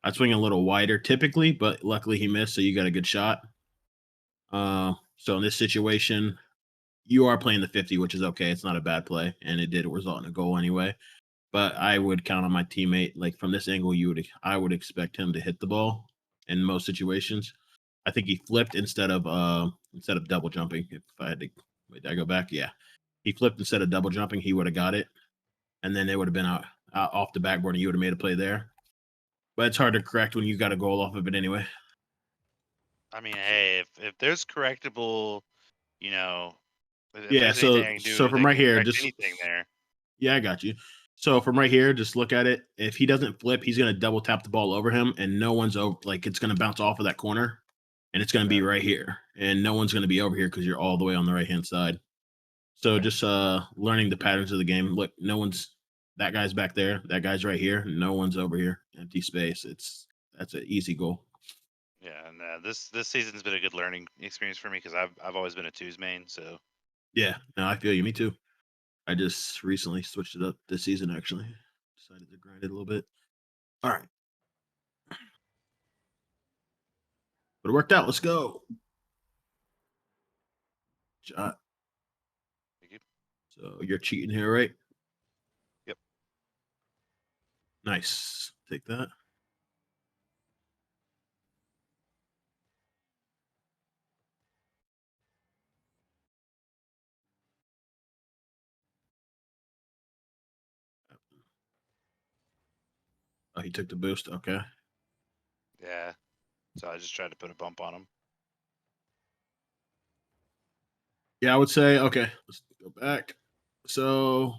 I'd swing a little wider typically, but luckily he missed, so you got a good shot. So in this situation, you are playing the 50, which is okay. It's not a bad play, and it did result in a goal anyway. But I would count on my teammate. Like from this angle, I would expect him to hit the ball in most situations. I think he flipped instead of double jumping. If I had to wait, did I go back? Yeah. He flipped instead of double jumping, he would have got it. And then it would have been out off the backboard and you would have made a play there. But it's hard to correct when you got a goal off of it anyway. I mean, hey, if there's correctable, you know, if Yeah, there's anything I can so do from that right can here, correct just anything there. yeah, I got you. So from right here, just look at it. If he doesn't flip, he's gonna double tap the ball over him, and no one's over. Like it's gonna bounce off of that corner, and it's gonna Okay. be right here, and no one's gonna be over here because you're all the way on the right hand side. So Okay. just learning the patterns of the game. Look, no one's that guy's back there, that guy's right here, no one's over here. Empty space. That's an easy goal. Yeah, and this season's been a good learning experience for me because I've always been a twos main. So Yeah, no, I feel you. Me too. I just recently switched it up this season. Actually, decided to grind it a little bit. All right, but it worked out. Let's go. Shot. So you're cheating here, right? yep. Nice. Take that. Oh, he took the boost. Okay. Yeah. So I just tried to put a bump on him. Yeah, I would say, okay, let's go back. So,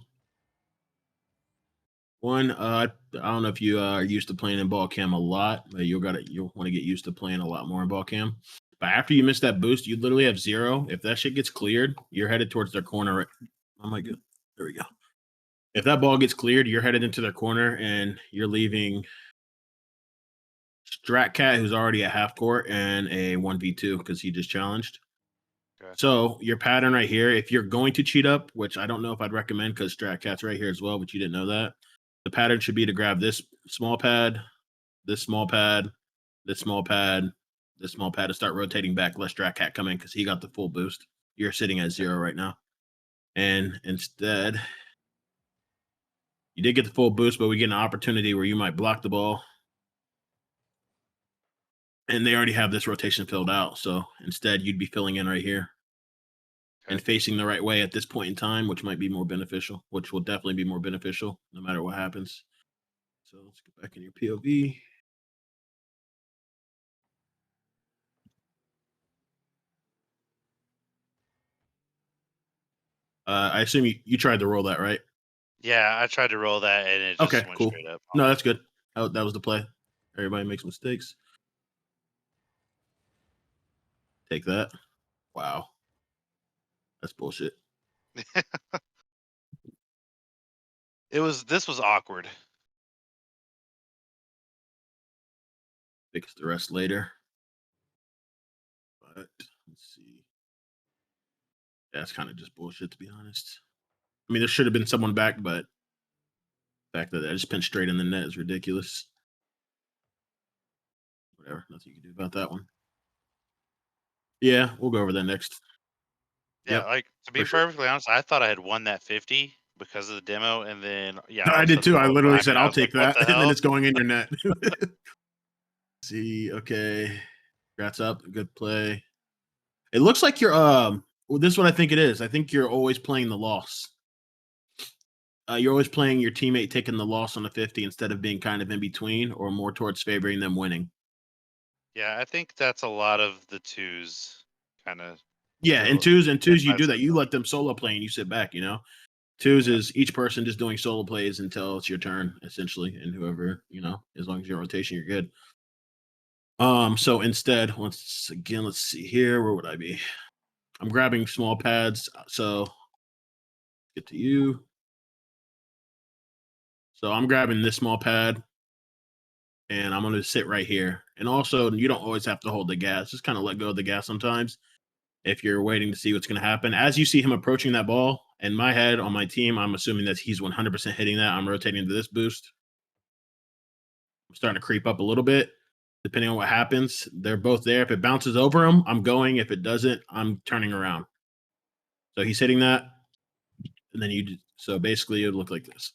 one, I don't know if you are used to playing in ball cam a lot, but you'll want to get used to playing a lot more in ball cam. But after you miss that boost, you literally have zero. If that shit gets cleared, you're headed towards their corner. Right? Oh my god. There we go. If that ball gets cleared, you're headed into their corner and you're leaving Stratcat, who's already at half court, and a 1v2 because he just challenged. Okay. So your pattern right here, if you're going to cheat up, which I don't know if I'd recommend because Stratcat's right here as well, but you didn't know that. The pattern should be to grab this small pad, this small pad, this small pad, this small pad to start rotating back. Let Stratcat come in because he got the full boost. You're sitting at zero right now. And instead, you did get the full boost, but we get an opportunity where you might block the ball. And they already have this rotation filled out. So instead, you'd be filling in right here. Okay. And facing the right way at this point in time, which might be more beneficial, which will definitely be more beneficial no matter what happens. So let's get back in your POV. I assume you tried to roll that, right? Yeah, I tried to roll that and it Okay, just went cool. straight up on No, me. that's good. Oh, that was the play. Everybody makes mistakes. Take that. Wow. That's bullshit. This was awkward. Fix the rest later. But let's see. That's kind of just bullshit, to be honest. I mean, there should have been someone back, but the fact that I just pinned straight in the net is ridiculous. Whatever. Nothing you can do about that one. Yeah, we'll go over that next. Yeah, Yep, like to be for sure. perfectly honest, I thought I had won that 50 because of the demo, and then yeah, all I of a did sudden the too. I ball literally climbed, said, and I "I'll was like, take "What that," the and then hell?" it's going in your net. See, okay, congrats up, good play. It looks like you're well, this is what I think it is. I think you're always playing the loss. You're always playing your teammate taking the loss on the 50 instead of being kind of in between or more towards favoring them winning. Yeah, I think that's a lot of the twos kind of Yeah, go and twos, you do that. mindset. You let them solo play and you sit back. Twos Yeah. is each person just doing solo plays until it's your turn, essentially, and whoever as long as you're in rotation, you're good. So instead, let's see here. Where would I be? I'm grabbing small pads. So get to you. So I'm grabbing this small pad and I'm going to sit right here. And also, you don't always have to hold the gas. Just kind of let go of the gas sometimes if you're waiting to see what's going to happen. As you see him approaching that ball, in my head, on my team, I'm assuming that he's 100% hitting that. I'm rotating to this boost. I'm starting to creep up a little bit. Depending on what happens, they're both there. If it bounces over him, I'm going. If it doesn't, I'm turning around. So he's hitting that, and then so basically it look like this.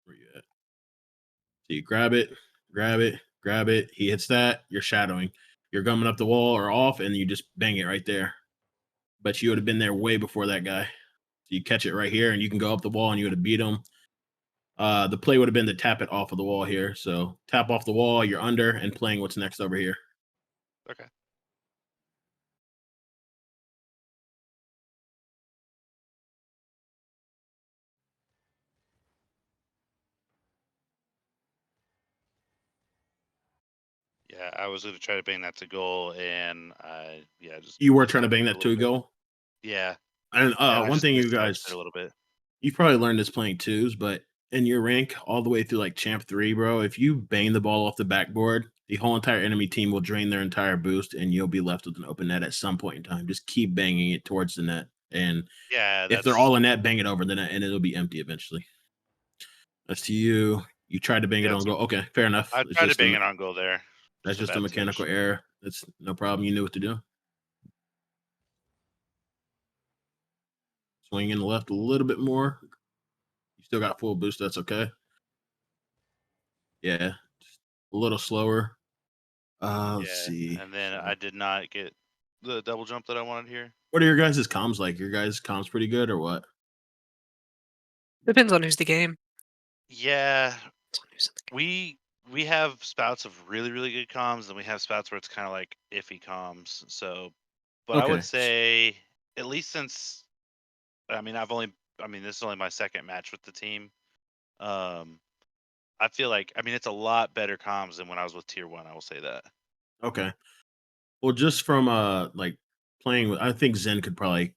Where you at? So you grab it, grab it, grab it. He hits that. You're shadowing. You're gumming up the wall or off, and you just bang it right there. But you would have been there way before that guy. So you catch it right here, and you can go up the wall, and you would have beat him. The play would have been to tap it off of the wall here. So tap off the wall, you're under, and playing what's next over here. Okay. Yeah, I was gonna try to bang that to goal, and I just You were missed trying to that bang putt a that little to a bit. goal. Yeah, And I one just thing you mistouched it guys, a little bit. you've probably learned this playing twos, but in your rank, all the way through like champ 3, bro, if you bang the ball off the backboard, the whole entire enemy team will drain their entire boost, and you'll be left with an open net at some point in time. Just keep banging it towards the net, and Yeah, if they're that's all in net, bang it over the net, and it'll be empty eventually. That's to you. You tried to bang it yeah. on goal. Okay, fair enough. I It's tried to just bang it on goal there. that's Just a just a bad mechanical touch. error. That's no problem. You knew what to do. Swing in the left a little bit more. You still got full boost. That's okay. Yeah, just a little slower. Let's Yeah, see. and then So, I did not get the double jump that I wanted here. what are your guys' comms like? Your guys' comms pretty good or what? Depends on who's the game. Yeah, Depends on who's in the game. we have spouts of really really good comms, and we have spouts where it's kind of like iffy comms. So, but I would Okay. say at least since this is only my second match with the team. Um, I feel like it's a lot better comms than when I was with Tier 1. I will say that. Okay. Well, just from like playing with, I think Zen could probably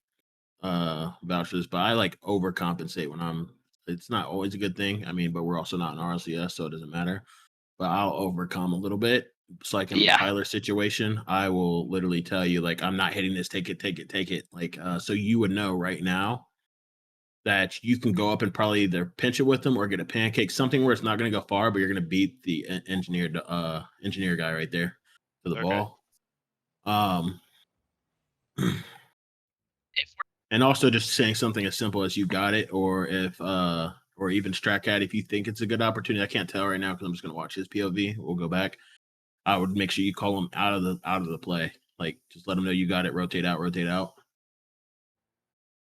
vouch for this, but I like overcompensate when I'm. It's not always a good thing. I mean, but we're also not in RLCS, so it doesn't matter. But I'll overcome a little bit. It's like in the Yeah. Tyler situation, I will literally tell you, like, I'm not hitting this, take it, take it, take it. Like, so you would know right now that you can go up and probably either pinch it with them or get a pancake, something where it's not going to go far, but you're going to beat the engineer guy right there to the Okay. ball. Um, If and also just saying something as simple as you got it, or if or even Stratcat, if you think it's a good opportunity. I can't tell right now because I'm just going to watch his POV. We'll go back. I would make sure you call him out of the play. Like, just let him know you got it. Rotate out,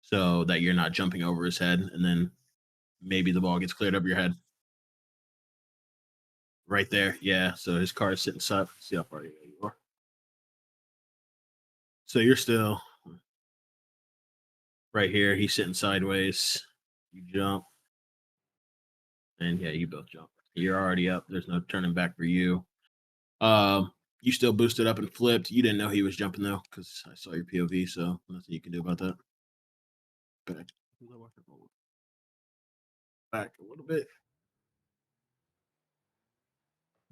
so that you're not jumping over his head, and then maybe the ball gets cleared over your head. Right there, yeah. So his car is sitting side. See how far you are. So you're still right here. He's sitting sideways. You jump, and yeah, you both jump. You're already up. There's no turning back for you. You still boosted up and flipped. You didn't know he was jumping though, because I saw your POV. So nothing you can do about that. Back, back a little bit,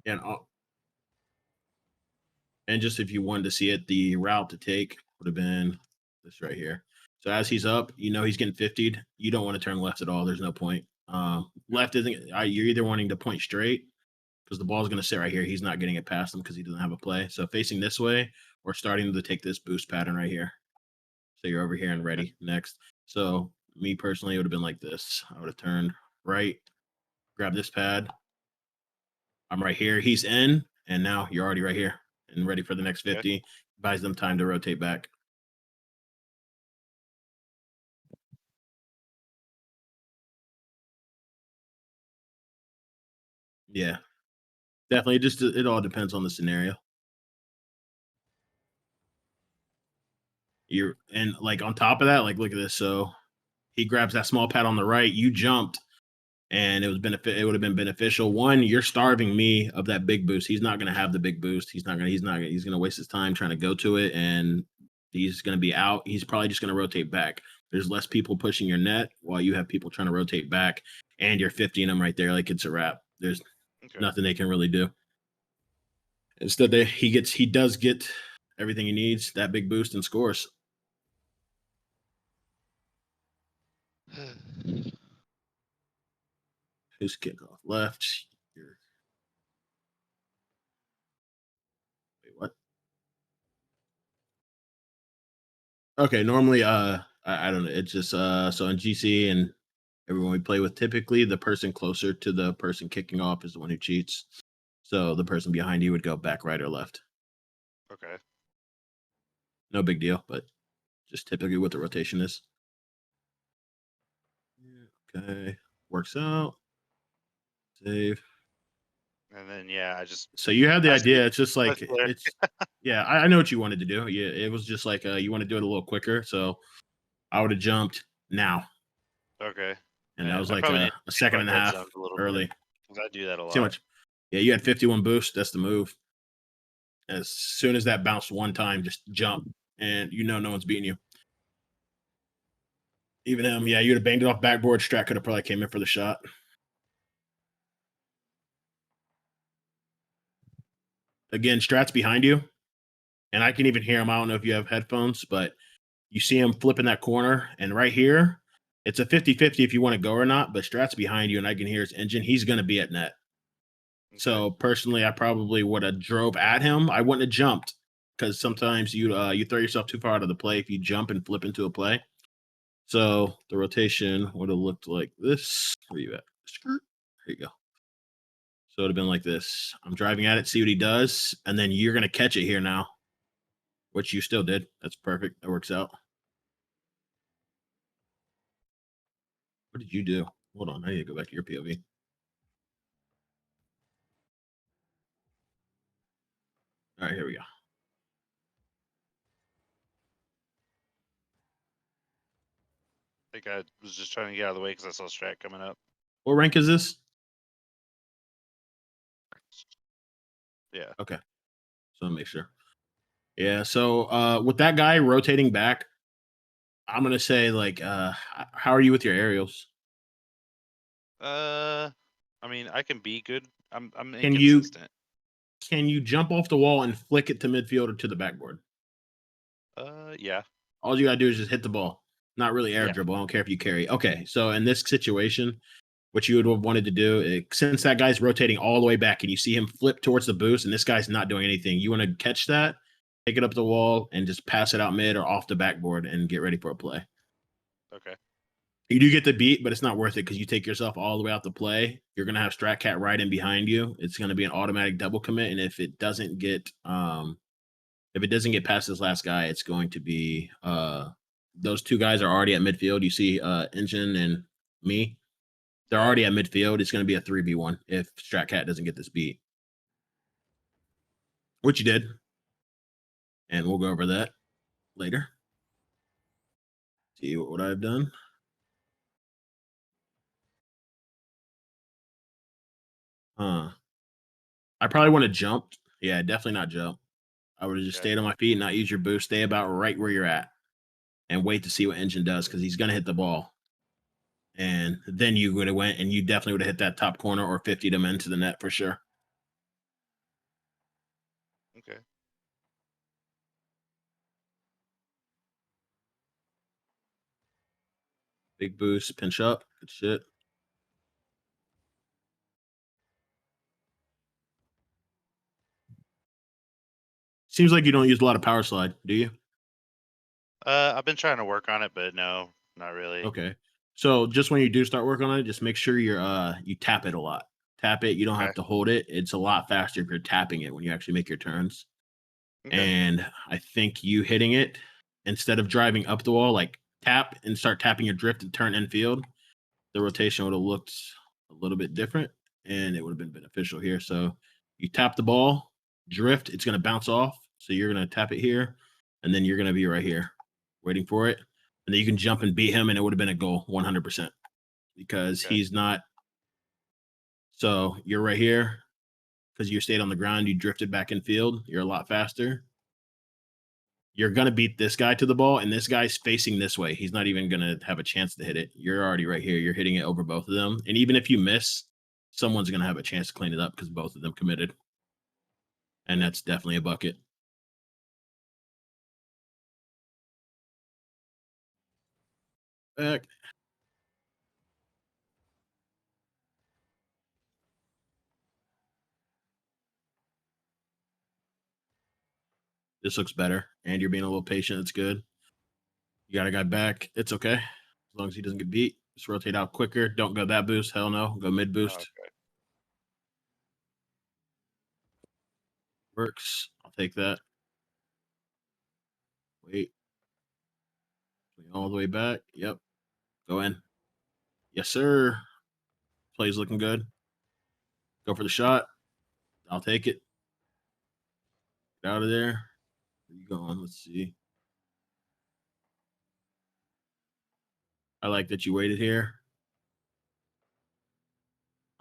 and and just if you wanted to see it, the route to take would have been this right here. So as he's up, you know he's getting 50'd. You don't want to turn left at all. There's no point. Left isn't. You're either wanting to point straight because the ball's going to sit right here. He's not getting it past him because he doesn't have a play. So facing this way or starting to take this boost pattern right here. So you're over here and ready next. So me personally, it would have been like this. I would have turned right, grab this pad. I'm right here. He's in, and now you're already right here and ready for the next 50. Buys them time to rotate back. Yeah, definitely. It all depends on the scenario. You're and like on top of that, like look at this. So he grabs that small pad on the right. You jumped, and it was benefit. It would have been beneficial. One, you're starving me of that big boost. He's not going to have the big boost. He's not. He's going to waste his time trying to go to it, and he's going to be out. He's probably just going to rotate back. There's less people pushing your net while you have people trying to rotate back, and you're 50 them right there. Like it's a wrap. There's nothing they can really do. Instead, he does get everything he needs, that big boost, and scores. Who's kickoff left? Okay, normally, I don't know. It's just so in GC and everyone we play with, typically the person closer to the person kicking off is the one who cheats. So the person behind you would go back right or left. Okay. No big deal, but just typically what the rotation is. Okay, works out. Save. And then yeah, I just So you had the I see idea. It's just I like see there. it's. Yeah, I know what you wanted to do. Yeah, it was just like you want to do it a little quicker. So I would have jumped now, Okay. and that Yeah, was I like probably need a to change second my and a red half zones a little bit early. because I do that a Too lot. much. Yeah, you had 51 boost. That's the move. As soon as that bounced one time, just jump, and you know no one's beating you. Even him, yeah, you'd have banged it off backboard. Strat could have probably came in for the shot. Again, Strat's behind you, and I can even hear him. I don't know if you have headphones, but you see him flipping that corner, and right here, it's a 50-50 if you want to go or not, but Strat's behind you, and I can hear his engine. He's going to be at net. Okay. So personally, I probably would have drove at him. I wouldn't have jumped because sometimes you throw yourself too far out of the play if you jump and flip into a play. So the rotation would have looked like this. Where you at? Skirt. There you go. So it would have been like this. I'm driving at it, see what he does, and then you're gonna catch it here now, which you still did. That's perfect. That works out. What did you do? Hold on, I need to go back to your POV. All right, here we go. I think I was just trying to get out of the way because I saw Strat coming up. What rank is this? Yeah. Okay, so make sure. Yeah, so with that guy rotating back, I'm gonna say like how are you with your aerials? I mean, I can be good. I'm Can you inconsistent. can you jump off the wall and flick it to midfield or to the backboard? Yeah. All you gotta do is just hit the ball. Not really air Yeah. dribble. I don't care if you carry. Okay, so in this situation, what you would have wanted to do, since that guy's rotating all the way back and you see him flip towards the boost and this guy's not doing anything, you want to catch that, take it up the wall, and just pass it out mid or off the backboard and get ready for a play. Okay. You do get the beat, but it's not worth it because you take yourself all the way out the play. You're gonna have Stratcat right in behind you. It's gonna be an automatic double commit, and if it doesn't get past this last guy, it's going to be those two guys are already at midfield. You see Engine and me. They're Yeah. already at midfield. It's going to be a 3v1 if Stratcat doesn't get this beat, which you did. And we'll go over that later. See what I've done. I probably want to jump. Yeah, definitely not jump. I would have just Okay. stayed on my feet, not use your boost, stay about right where you're at, and wait to see what Engine does because he's going to hit the ball. And then you would have went and you definitely would have hit that top corner or 50 them into the net for sure. Okay. Big boost, pinch up, good shit. Seems like you don't use a lot of power slide, do you? I've been trying to work on it, but no, not really. Okay. So just when you do start working on it, just make sure you tap it a lot. Tap it. You don't Okay. have to hold it. It's a lot faster if you're tapping it when you actually make your turns. Okay. And I think you hitting it instead of driving up the wall, like tap and start tapping your drift and turn infield, the rotation would have looked a little bit different and it would have been beneficial here. So you tap the ball, drift, it's going to bounce off. So you're going to tap it here and then you're going to be right here waiting for it. And then you can jump and beat him and it would have been a goal 100% because Okay. he's not. So you're right here because you stayed on the ground, you drifted back in field, you're a lot faster. You're going to beat this guy to the ball, and this guy's facing this way. He's not even going to have a chance to hit it. You're already right here. You're hitting it over both of them. And even if you miss, someone's going to have a chance to clean it up because both of them committed. And Okay. that's definitely a bucket. Back. This looks better. And you're being a little patient. It's good. You got a guy back. It's okay. As long as he doesn't get beat. Just rotate out quicker. Don't go that boost. Hell no. Go mid boost. Okay. Works. I'll take that. Wait. All the way back. Yep. Go in. Yes, sir. Play's looking good. Go for the shot. I'll take it. Get out of there. Where you going? Let's see. I like that you waited here.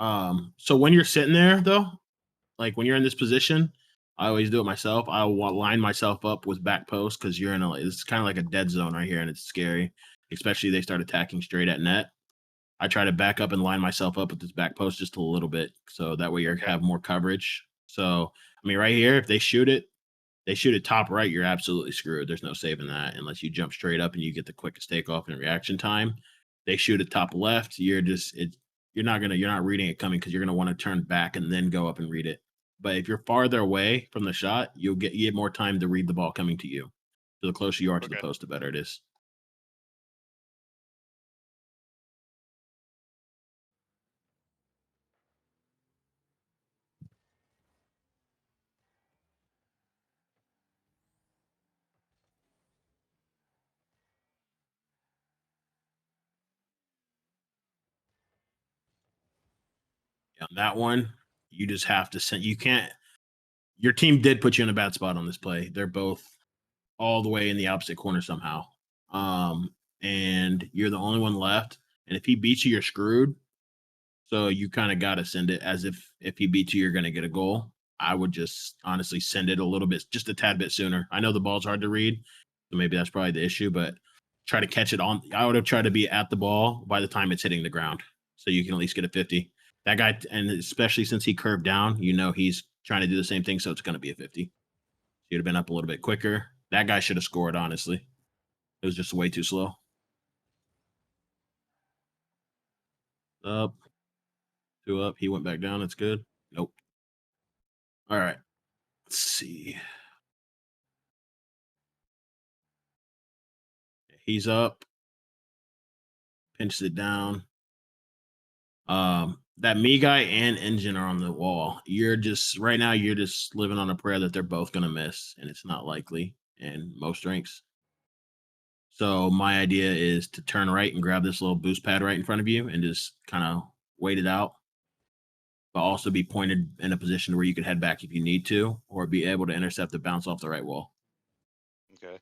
So when you're sitting there though, like when you're in this position, I always do it myself. I will line myself up with back post because you're in a it's kind of like a dead zone right here, and it's scary. Especially they start attacking straight at net. I try to back up and line myself up with this back post just a little bit, so that way you have more coverage. So I mean, right here, if they shoot it top right, you're absolutely screwed. There's no saving that unless you jump straight up and you get the quickest takeoff and reaction time. They shoot it top left, you're not reading it coming because you're gonna want to turn back and then go up and read it. But if you're farther away from the shot, you get more time to read the ball coming to you. So the closer you are to the post, the better it is. On that one, you just have to send. You can't. Your team did put you in a bad spot on this play. They're both all the way in the opposite corner somehow. And you're the only one left. And if he beats you, you're screwed. So you kind of got to send it as if he beats you, you're going to get a goal. I would just honestly send it a little bit, just a tad bit sooner. I know the ball's hard to read, so maybe that's probably the issue, but try to catch it on. I would have tried to be at the ball by the time it's hitting the ground, so you can at least get a 50. That guy, and especially since he curved down, he's trying to do the same thing, so it's going to be a 50. You'd have been up a little bit quicker. That guy should have scored, honestly. It was just way too slow. Up. 2 up. He went back down. That's good. Nope. All right. Let's see. He's up. Pinches it down. That me guy and engine are on the wall. You're just living on a prayer that they're both gonna miss, and it's not likely in most ranks. So my idea is to turn right and grab this little boost pad right in front of you and just kind of wait it out, but also be pointed in a position where you could head back if you need to, or be able to intercept the bounce off the right wall. Okay.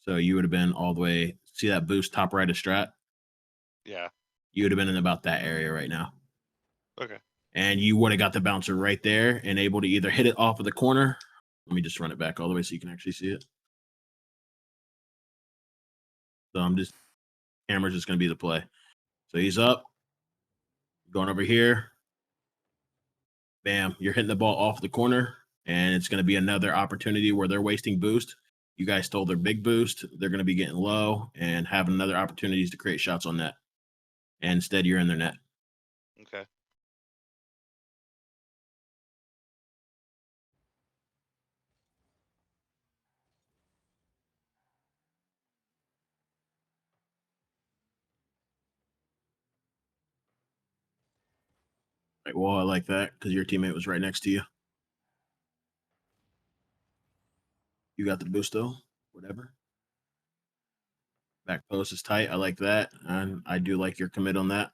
So you would have been all the way. See that boost top right of strat? Yeah. You would have been in about that area right now. Okay. And you would have got the bouncer right there and able to either hit it off of the corner. Let me just run it back all the way so you can actually see it. So camera's just going to be the play. So he's up, going over here. Bam, you're hitting the ball off the corner, and it's going to be another opportunity where they're wasting boost. You guys stole their big boost. They're going to be getting low and having another opportunities to create shots on net. And instead, you're in their net. Okay. Right, well, I like that because your teammate was right next to you. You got the boost though, whatever. Back post is tight. I like that. And I do like your commit on that.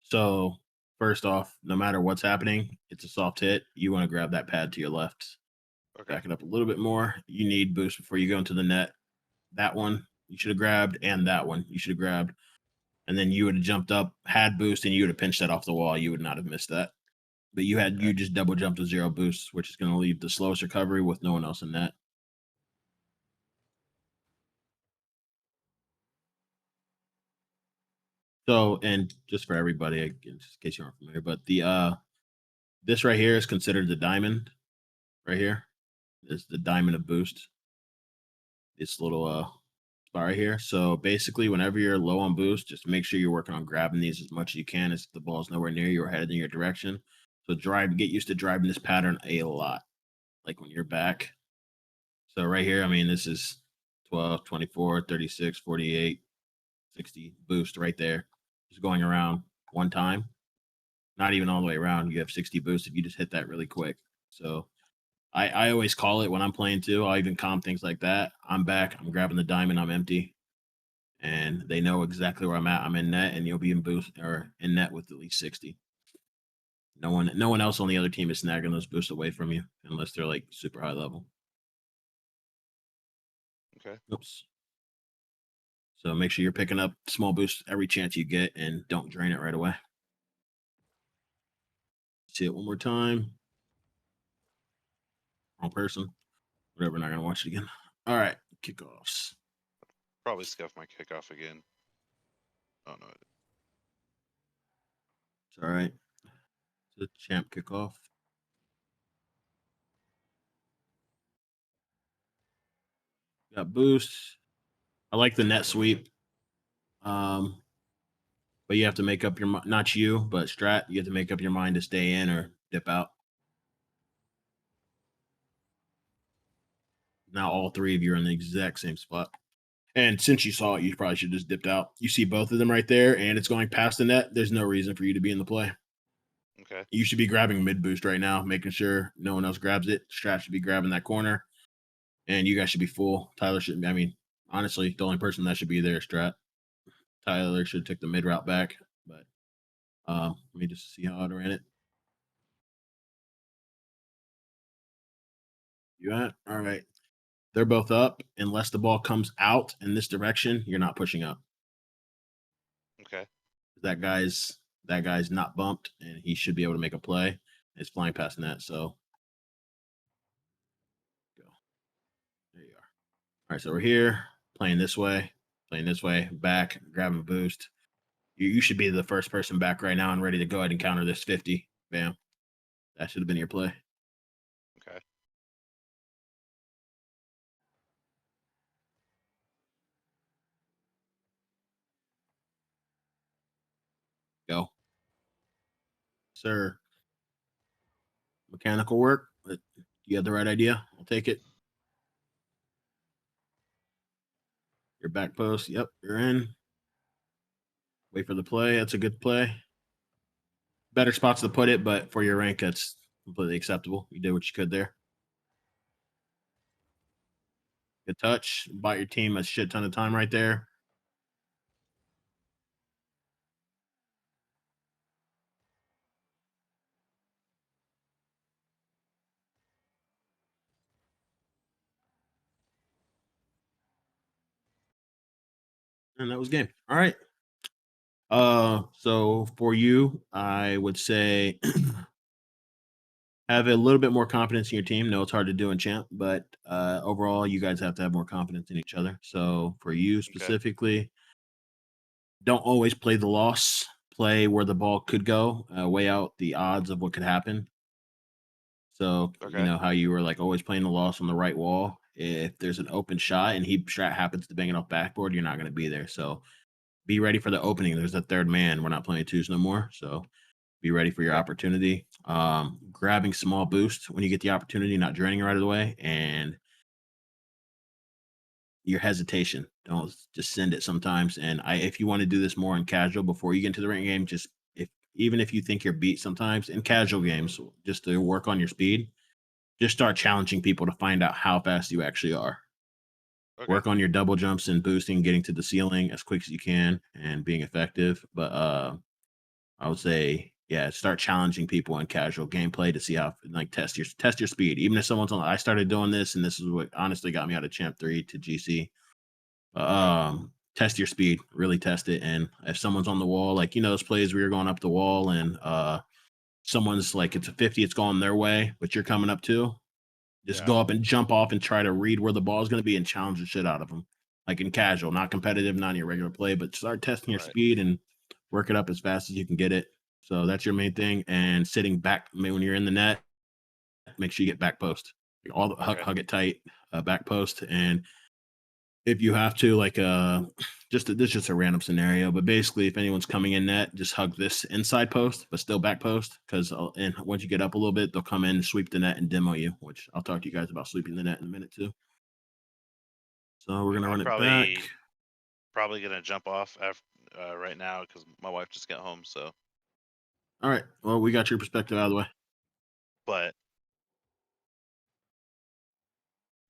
So first off, no matter what's happening, it's a soft hit. You want to grab that pad to your left. Okay. Back it up a little bit more. You need boost before you go into the net. That one you should have grabbed, and that one you should have grabbed. And then you would have jumped up, had boost, and you would have pinched that off the wall. You would not have missed that. But you just double jumped to 0 boost, which is going to leave the slowest recovery with no one else in net. So, and just for everybody, again, just in case you aren't familiar, but this right here is considered the diamond. Right here is the diamond of boost. This little spot right here. So basically, whenever you're low on boost, just make sure you're working on grabbing these as much as you can as the ball's nowhere near you or headed in your direction. So get used to driving this pattern a lot, like when you're back. So right here, I mean, this is 12, 24, 36, 48, 60 boost right there. Just going around one time, not even all the way around. You have 60 boost if you just hit that really quick. So I always call it when I'm playing too. I'll even calm things like that. I'm back. I'm grabbing the diamond. I'm empty. And they know exactly where I'm at. I'm in net, and you'll be in boost or in net with at least 60. No one else on the other team is snagging those boosts away from you unless they're like super high level. Okay. Oops. So make sure you're picking up small boosts every chance you get and don't drain it right away. See it one more time. Wrong person. Whatever, not gonna watch it again. All right, kickoffs. Probably scuff my kickoff again. Oh no. It's all right. It's a champ kickoff. Got boosts. I like the net sweep. But you have to make up your mind. Not you, but Strat. You have to make up your mind to stay in or dip out. Now all three of you are in the exact same spot. And since you saw it, you probably should just dipped out. You see both of them right there, and it's going past the net. There's no reason for you to be in the play. Okay. You should be grabbing mid boost right now, making sure no one else grabs it. Strat should be grabbing that corner, and you guys should be full. Tyler should. I mean, honestly, the only person that should be there is Strat. Tyler should take the mid route back, but let me just see how I ran it. You at? All right. They're both up. Unless the ball comes out in this direction, you're not pushing up. Okay. That guy's not bumped, and he should be able to make a play. It's flying past net, so go. There you are. All right, so we're here playing this way, back, grabbing a boost. You should be the first person back right now and ready to go ahead and counter this 50. Bam. That should have been your play. Okay. Go. Sir. Mechanical work, but you have the right idea. I'll take it. Your back post. Yep, you're in. Wait for the play. That's a good play. Better spots to put it, but for your rank, that's completely acceptable. You did what you could there. Good touch. Bought your team a shit ton of time right there. And that was game. All right. So for you, I would say have a little bit more confidence in your team. No, it's hard to do in champ, but overall, you guys have to have more confidence in each other. So for you Okay. specifically, don't always play the loss. Play where the ball could go. Weigh out the odds of what could happen. So you Okay. know how you were like always playing the loss on the right wall. If there's an open shot and he Strat happens to bang it off backboard, you're not going to be there. So be ready for the opening. There's a third man. We're not playing twos no more. So be ready for your Okay. opportunity. Grabbing small boost when you get the opportunity, not draining right away, and your hesitation. Don't just send it sometimes. And if you want to do this more in casual before you get into the ring game, just even if you think you're beat sometimes in casual games, just to work on your speed, just start challenging people to find out how fast you actually are. Okay. Work on your double jumps and boosting, getting to the ceiling as quick as you can and being effective. But I would say, yeah, start challenging people in casual gameplay to see how like test your speed. Even if someone's on, I started doing this, and this is what honestly got me out of Champ 3 to GC. Okay. Test your speed, really test it. And if someone's on the wall, like those plays where you're going up the wall and someone's like it's a 50, it's going their way, but you're coming up too. Just Yeah. go up and jump off and try to read where the ball is going to be and challenge the shit out of them. Like in casual, not competitive, not in your regular play, but start testing your Right. speed and work it up as fast as you can get it. So that's your main thing. And sitting back when you're in the net, make sure you get back post. Hug Okay. it tight, back post, and if you have to, like, this is just a random scenario, but basically, if anyone's coming in net, just hug this inside post, but still back post, because and once you get up a little bit, they'll come in, sweep the net, and demo you. Which I'll talk to you guys about sweeping the net in a minute too. So we're gonna I'm run it back. probably gonna jump off right now because my wife just got home. So, All right. Well, we got your perspective out of the way. but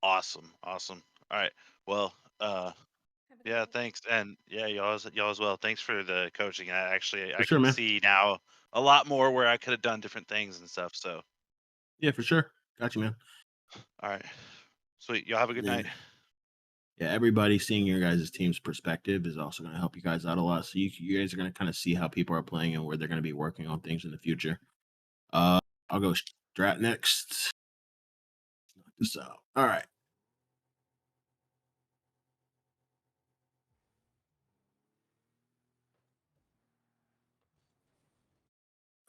awesome, awesome. All right. Well, yeah, thanks, and yeah, y'all as well. Thanks for the coaching. For I sure, can man. see now a lot more where I could have done different things and stuff. So, Yeah, for sure. Got you, man. all right, sweet. Y'all have a good night. And yeah, everybody seeing your guys' team's perspective is also going to help you guys out a lot. So you guys are going to kind of see how people are playing and where they're going to be working on things in the future. I'll go Strat next. Knock this out. All right.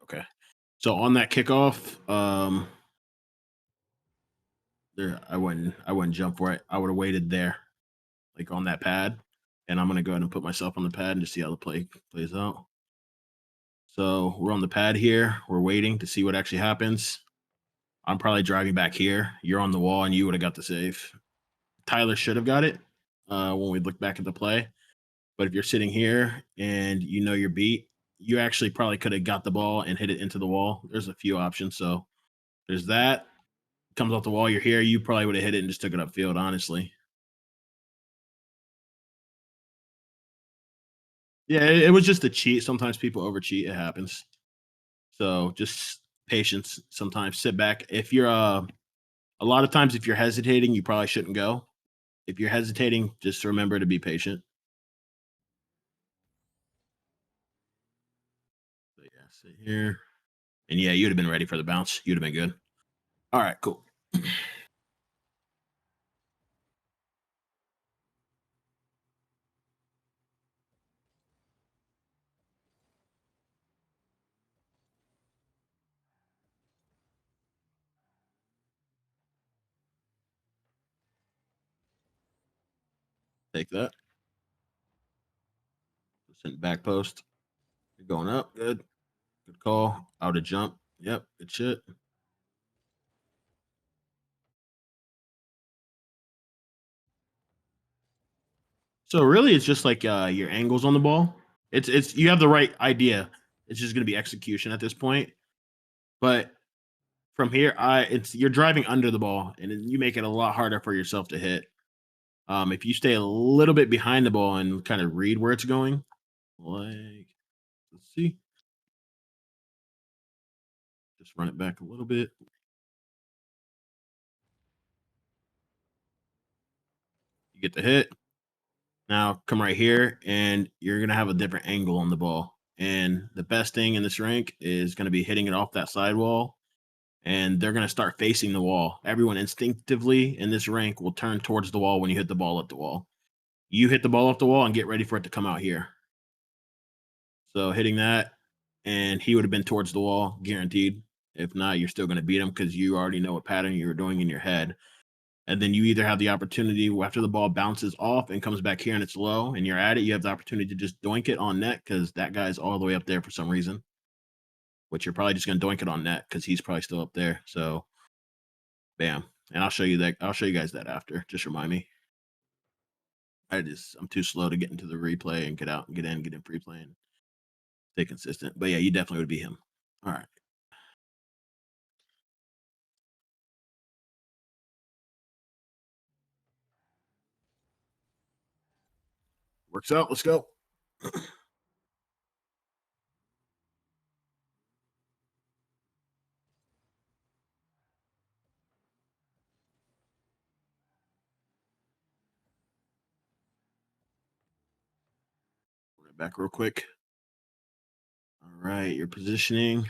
Okay. So on that kickoff, there I wouldn't jump for it. I would have waited there, like on that pad. And I'm gonna go ahead and put myself on the pad and just see how the play plays out. So we're on the pad here. We're waiting to see what actually happens. I'm probably driving back here. You're on the wall and you would have got the save. Tyler should have got it when we look back at the play. But if you're sitting here and you know your beat, you actually probably could have got the ball and hit it into the wall. There's a few options. So there's that. Comes off the wall, you're here. You probably would have hit it and just took it upfield, honestly. Yeah, it was just a cheat. Sometimes people over cheat. It happens. So just patience. Sometimes sit back. If you're a lot of times if you're hesitating, you probably shouldn't go. If you're hesitating, just remember to be patient. So yeah, sit here. And yeah, you'd have been ready for the bounce. You'd have been good. All right, cool. Take that. Send back post. You're going up. Good. Good call. Out of jump. Yep. Good shit. So really, it's just like your angles on the ball. It's you have the right idea. It's just gonna be execution at this point. But from here, it's you're driving under the ball, and then you make it a lot harder for yourself to hit. If you stay a little bit behind the ball and kind of read where it's going, like let's see, just run it back a little bit. You get the hit. Now come right here, and you're gonna have a different angle on the ball. And the best thing in this rank is gonna be hitting it off that sidewall, and they're gonna start facing the wall. Everyone instinctively in this rank will turn towards the wall when you hit the ball at the wall. You hit the ball off the wall and get ready for it to come out here. So hitting that, and he would have been towards the wall, guaranteed. If not, you're still gonna beat him because you already know what pattern you were doing in your head. And then you either have the opportunity after the ball bounces off and comes back here and it's low and you're at it, you have the opportunity to just doink it on net because that guy's all the way up there for some reason. Which you're probably just gonna doink it on net because he's probably still up there. So bam. And I'll show you that. I'll show you guys that after. Just remind me. I'm too slow to get into the replay and get out and get in free play and stay consistent. But yeah, you definitely would be him. All right. Works out. Let's go. Back real quick. All right, your positioning.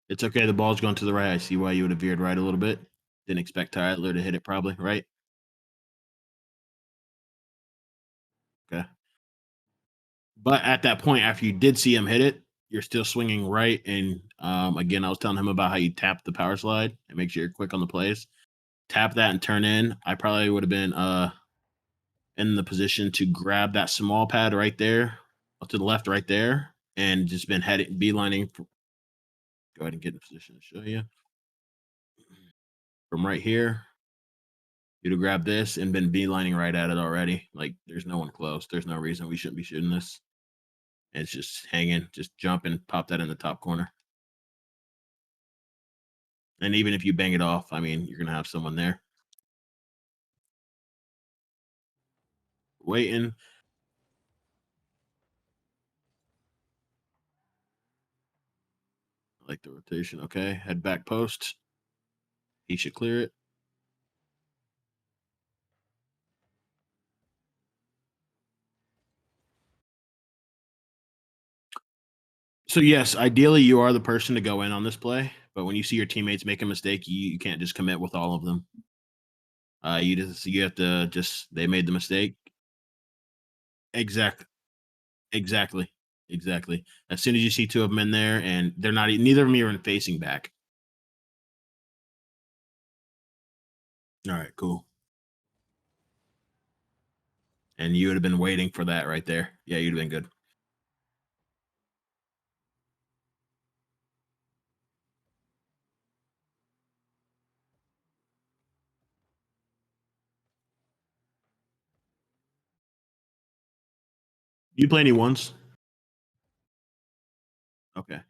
It's okay. The ball's going to the right. I see why you would have veered right a little bit. Didn't expect Tyler to hit it, probably, right? Okay. But at that point, after you did see him hit it, you're still swinging right. And again, I was telling him about how you tap the power slide and make sure you're quick on the plays. Tap that and turn in. I probably would have been in the position to grab that small pad right there, to the left right there, and just been heading beelining. Go ahead and get in position to show you from right here. You'd have grabbed this and been beelining right at it already. Like there's no one close. There's no reason we shouldn't be shooting this. And it's just hanging, just jump and pop that in the top corner. And even if you bang it off, I mean, you're gonna have someone there waiting. I like the rotation. Okay, head back post. He should clear it. So yes, ideally you are the person to go in on this play, but when you see your teammates make a mistake, you can't just commit with all of them. You have to just they made the mistake. Exactly. Exactly. Exactly. As soon as you see two of them in there and they're not neither of them are facing back. All right, cool. And you would have been waiting for that right there. Yeah, you'd have been good. You play any ones? Okay.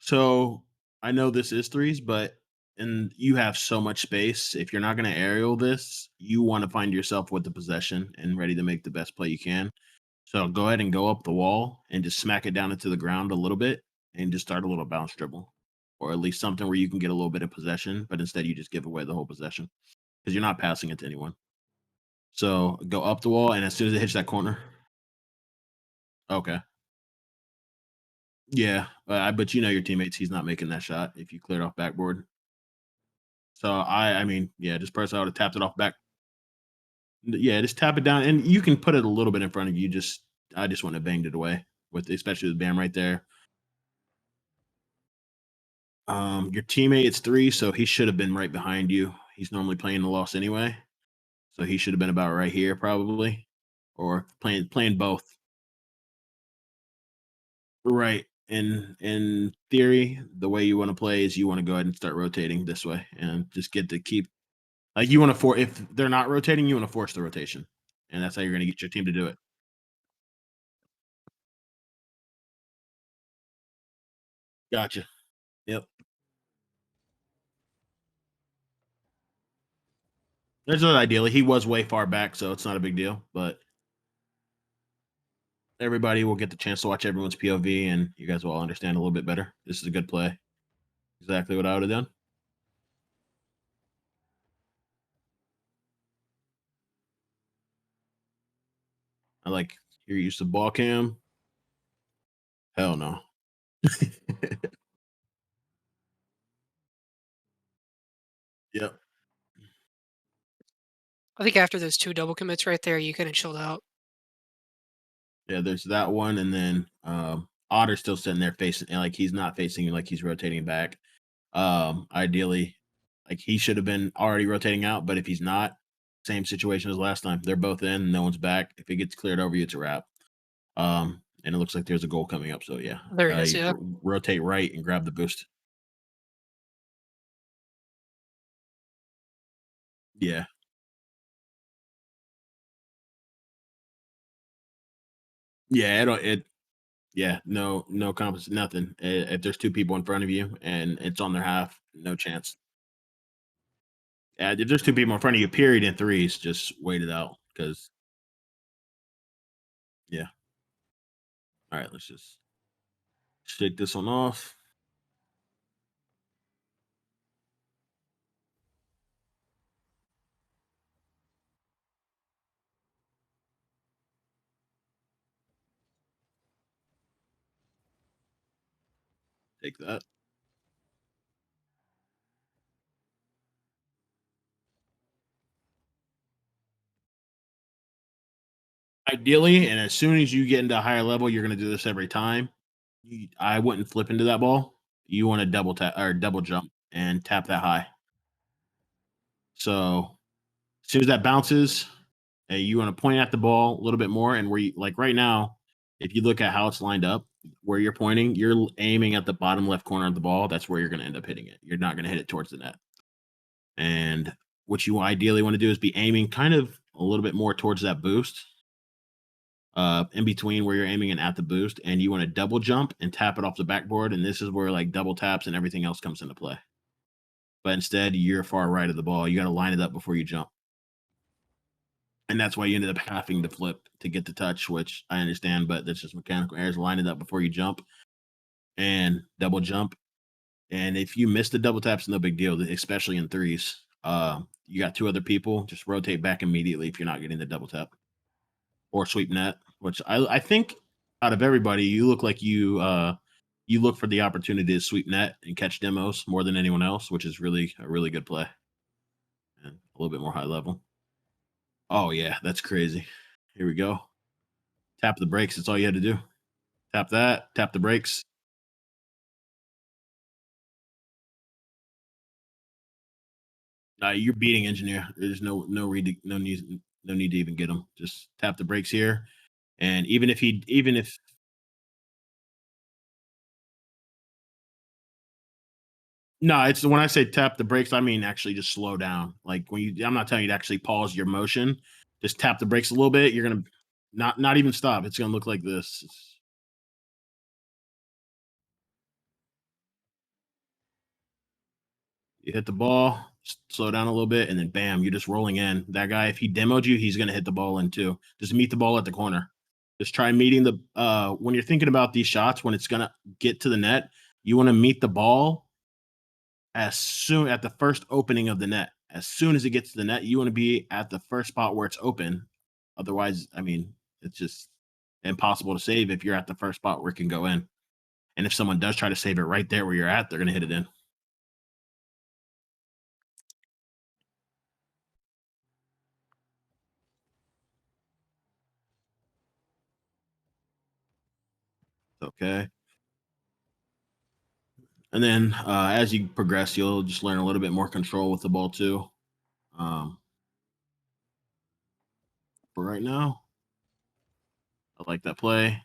So I know this is threes, but and you have so much space. If you're not going to aerial this, you want to find yourself with the possession and ready to make the best play you can. So go ahead and go up the wall and just smack it down into the ground a little bit and just start a little bounce dribble, or at least something where you can get a little bit of possession, but instead you just give away the whole possession because you're not passing it to anyone. So go up the wall, and as soon as it hits that corner, okay, yeah, but you know your teammates. He's not making that shot if you cleared off backboard. So I mean, yeah, just personally, I would have tapped it off back. Yeah, just tap it down, and you can put it a little bit in front of you. I just want to banged it away with, especially with Bam right there. Your teammate it's three, so he should have been right behind you. He's normally playing the loss anyway, so he should have been about right here probably, or playing both. Right. In theory, the way you want to play is you want to go ahead and start rotating this way and just get to keep like you want to if they're not rotating, you want to force the rotation. And that's how you're going to get your team to do it. Gotcha. Yep. There's not ideally. He was way far back, so it's not a big deal. But everybody will get the chance to watch everyone's POV, and you guys will all understand a little bit better. This is a good play. Exactly what I would have done. I like your use of ball cam. Hell no. Yep. I think after those two double commits right there, you kind of chilled out. Yeah, there's that one, and then Otter's still sitting there facing, and like he's not facing you, like he's rotating back. Ideally, like he should have been already rotating out, but if he's not, same situation as last time. They're both in, no one's back. If it gets cleared over you, it's a wrap. And it looks like there's a goal coming up. So yeah, There it is. you Yeah. rotate right and grab the boost. Yeah, yeah. Yeah, no compass, nothing. If there's two people in front of you and it's on their half, no chance. If there's two people in front of you, period, in threes, just wait it out because yeah. All right, let's just shake this one off. Take that. Ideally, and as soon as you get into a higher level, you're going to do this every time. I wouldn't flip into that ball. You want to double tap or double jump and tap that high. So as soon as that bounces You want to point at the ball a little bit more, and where you like right now, if you look at how it's lined up, where you're pointing, you're aiming at the bottom left corner of the ball. That's where you're going to end up hitting it. You're not going to hit it towards the net. And what you ideally want to do is be aiming kind of a little bit more towards that boost, in between where you're aiming and at the boost, and you want to double jump and tap it off the backboard. And this is where like double taps and everything else comes into play. But instead, you're far right of the ball. You got to line it up before you jump. And that's why you ended up having to flip to get the touch, which I understand, but that's just mechanical errors. Line it up before you jump and double jump. And if you miss the double taps, no big deal, especially in threes. You got two other people, just rotate back immediately if you're not getting the double tap or sweep net, which I think out of everybody, you look like you look for the opportunity to sweep net and catch demos more than anyone else, which is really a really good play and a little bit more high level. Oh yeah, that's crazy. Here we go. Tap the brakes. That's all you had to do. Tap that. Tap the brakes. You're beating engineer. There's no need to even get him. Just tap the brakes here, and even if no, it's when I say tap the brakes, I mean actually just slow down. Like when you, I'm not telling you to actually pause your motion. Just tap the brakes a little bit. You're gonna not even stop. It's gonna look like this. You hit the ball, slow down a little bit, and then bam, you're just rolling in. That guy, if he demoed you, he's gonna hit the ball in too. Just meet the ball at the corner. Just try meeting the when you're thinking about these shots, when it's gonna get to the net, you want to meet the ball as soon at the first opening of the net. As soon as it gets to the net, you want to be at the first spot where it's open. Otherwise, I mean, it's just impossible to save if you're at the first spot where it can go in. And if someone does try to save it right there where you're at, they're gonna hit it in. Okay. And then as you progress, you'll just learn a little bit more control with the ball too. For right now, I like that play.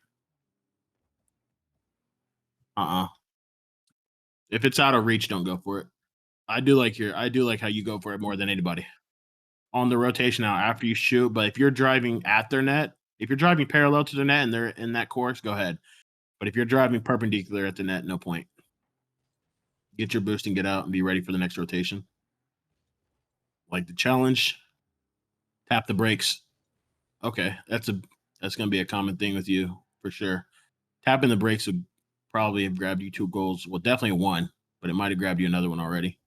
If it's out of reach, don't go for it. I do like how you go for it more than anybody. On the rotation now after you shoot, but if you're driving at their net, if you're driving parallel to the net and they're in that course, go ahead. But if you're driving perpendicular at the net, no point. Get your boost and get out and be ready for the next rotation. Like the challenge, tap the brakes. Okay, that's gonna be a common thing with you for sure. Tapping the brakes would probably have grabbed you 2 goals. Well, definitely one, but it might have grabbed you another one already.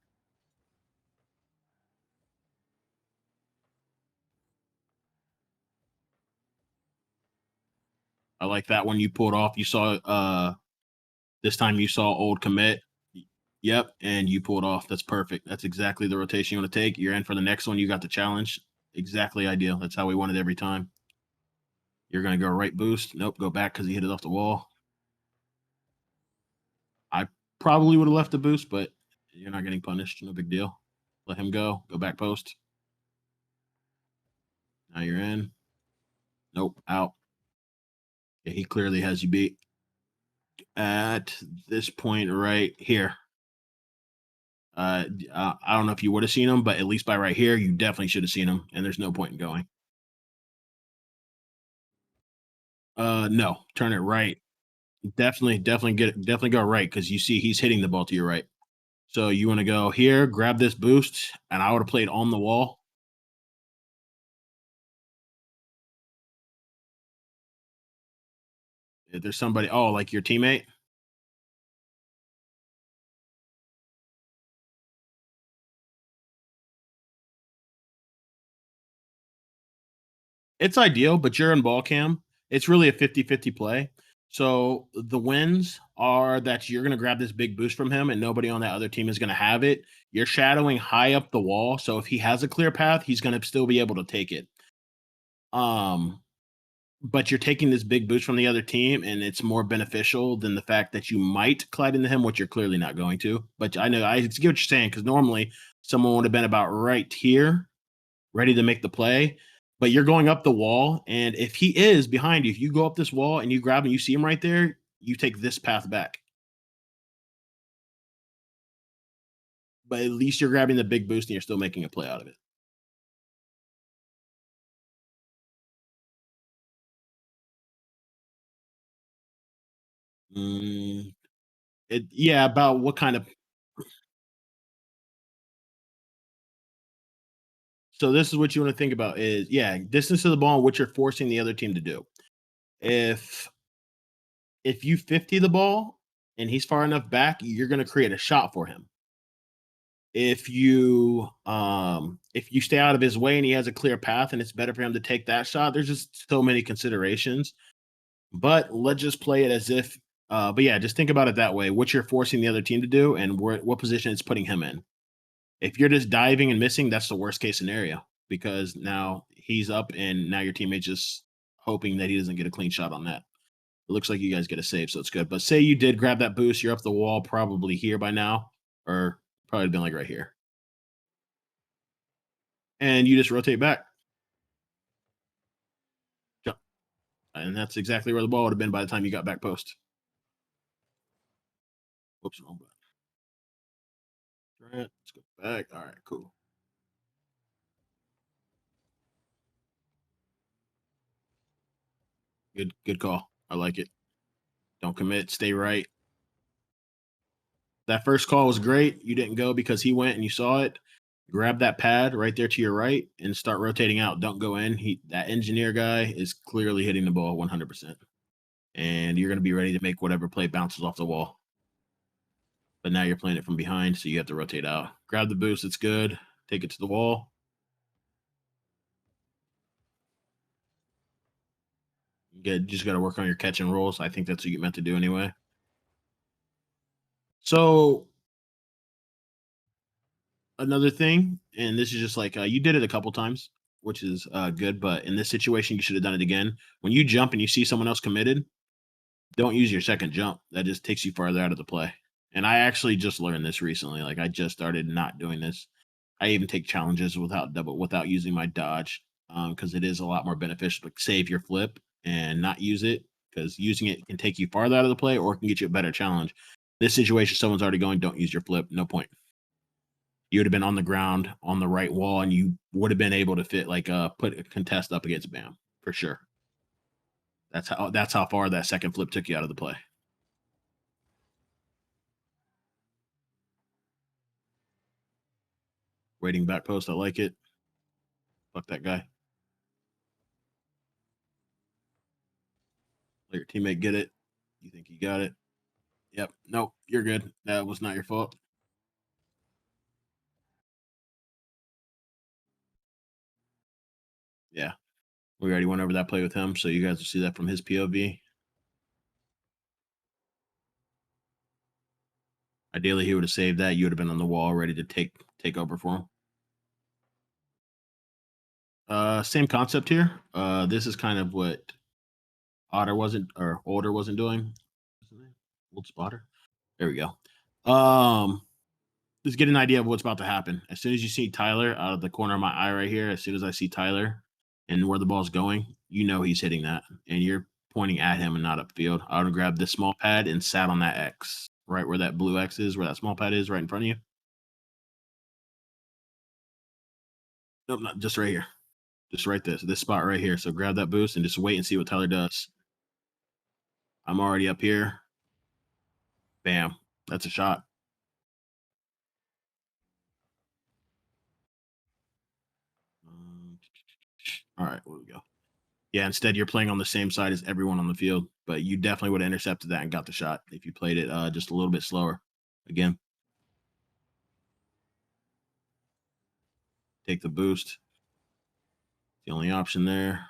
I like that one you pulled off. You saw this time you saw old commit. Yep, and you pulled off. That's perfect. That's exactly the rotation you want to take. You're in for the next one. You got the challenge. Exactly ideal. That's how we want it every time. You're gonna go right boost. Nope, go back because he hit it off the wall. I probably would have left the boost, but you're not getting punished. No big deal. Let him go. Go back post. Now you're in. Nope, out. Yeah, he clearly has you beat. At this point right here. I don't know if you would have seen him, but at least by right here, you definitely should have seen him, and there's no point in going. No, turn it right. Definitely go right because you see he's hitting the ball to your right. So you want to go here, grab this boost, and I would have played on the wall. If there's somebody, oh, like your teammate. It's ideal, but you're in ball cam. It's really a 50-50 play. So the wins are that you're going to grab this big boost from him and nobody on that other team is going to have it. You're shadowing high up the wall. So if he has a clear path, he's going to still be able to take it. But you're taking this big boost from the other team and it's more beneficial than the fact that you might collide into him, which you're clearly not going to. But I know I get what you're saying because normally someone would have been about right here, ready to make the play. but you're going up the wall, and if he is behind you, if you go up this wall and you grab and you see him right there, you take this path back. But at least you're grabbing the big boost and you're still making a play out of it. Mm, yeah, about what kind of. So this is what you want to think about is, yeah, distance to the ball and what you're forcing the other team to do. If you 50 the ball and he's far enough back, you're going to create a shot for him. If you stay out of his way and he has a clear path and it's better for him to take that shot, there's just so many considerations. But let's just play it as if but yeah, just think about it that way. What you're forcing the other team to do and what position it's putting him in. If you're just diving and missing, that's the worst case scenario because now he's up and now your teammate's just hoping that he doesn't get a clean shot on that. It looks like you guys get a save, so it's good. But say you did grab that boost, you're up the wall, probably here by now, or probably been like right here. And you just rotate back. Jump. And that's exactly where the ball would have been by the time you got back post. Whoops, wrong button. Right, let's go back. All right, cool. Good call. I like it. Don't commit. Stay right. That first call was great. You didn't go because he went and you saw it. Grab that pad right there to your right and start rotating out. Don't go in. That engineer guy is clearly hitting the ball 100%. And you're going to be ready to make whatever play bounces off the wall. But now you're playing it from behind, so you have to rotate out. Grab the boost. It's good. Take it to the wall. Just got to work on your catch and rolls. I think that's what you meant to do anyway. So another thing, and this is just like you did it a couple times, which is good. But in this situation, you should have done it again. When you jump and you see someone else committed, don't use your second jump. That just takes you farther out of the play. And I actually just learned this recently. Like I just started not doing this. I even take challenges without using my dodge because it is a lot more beneficial to save your flip and not use it because using it can take you farther out of the play or it can get you a better challenge. This situation, someone's already going, don't use your flip. No point. You would have been on the ground on the right wall and you would have been able to fit put a contest up against Bam for sure. That's how far that second flip took you out of the play. Waiting back post, I like it. Fuck that guy. Let your teammate get it. You think you got it? Yep. Nope. You're good. That was not your fault. Yeah. We already went over that play with him, so you guys will see that from his POV. Ideally, he would have saved that. You would have been on the wall ready to take over for him. Same concept here. This is kind of what Older wasn't doing. OldSpoder. There we go. Just get an idea of what's about to happen. As soon as you see Tyler out of the corner of my eye right here, as soon as I see Tyler and where the ball's going, you know he's hitting that, and you're pointing at him and not upfield. I would have grabbed this small pad and sat on that X, right where that blue X is, where that small pad is, right in front of you. Nope, not just right here. Just right this spot right here. So grab that boost and just wait and see what Tyler does. I'm already up here. Bam. That's a shot. All right, where we go. Yeah, instead you're playing on the same side as everyone on the field, but you definitely would have intercepted that and got the shot if you played it just a little bit slower. Again, take the boost. The only option there.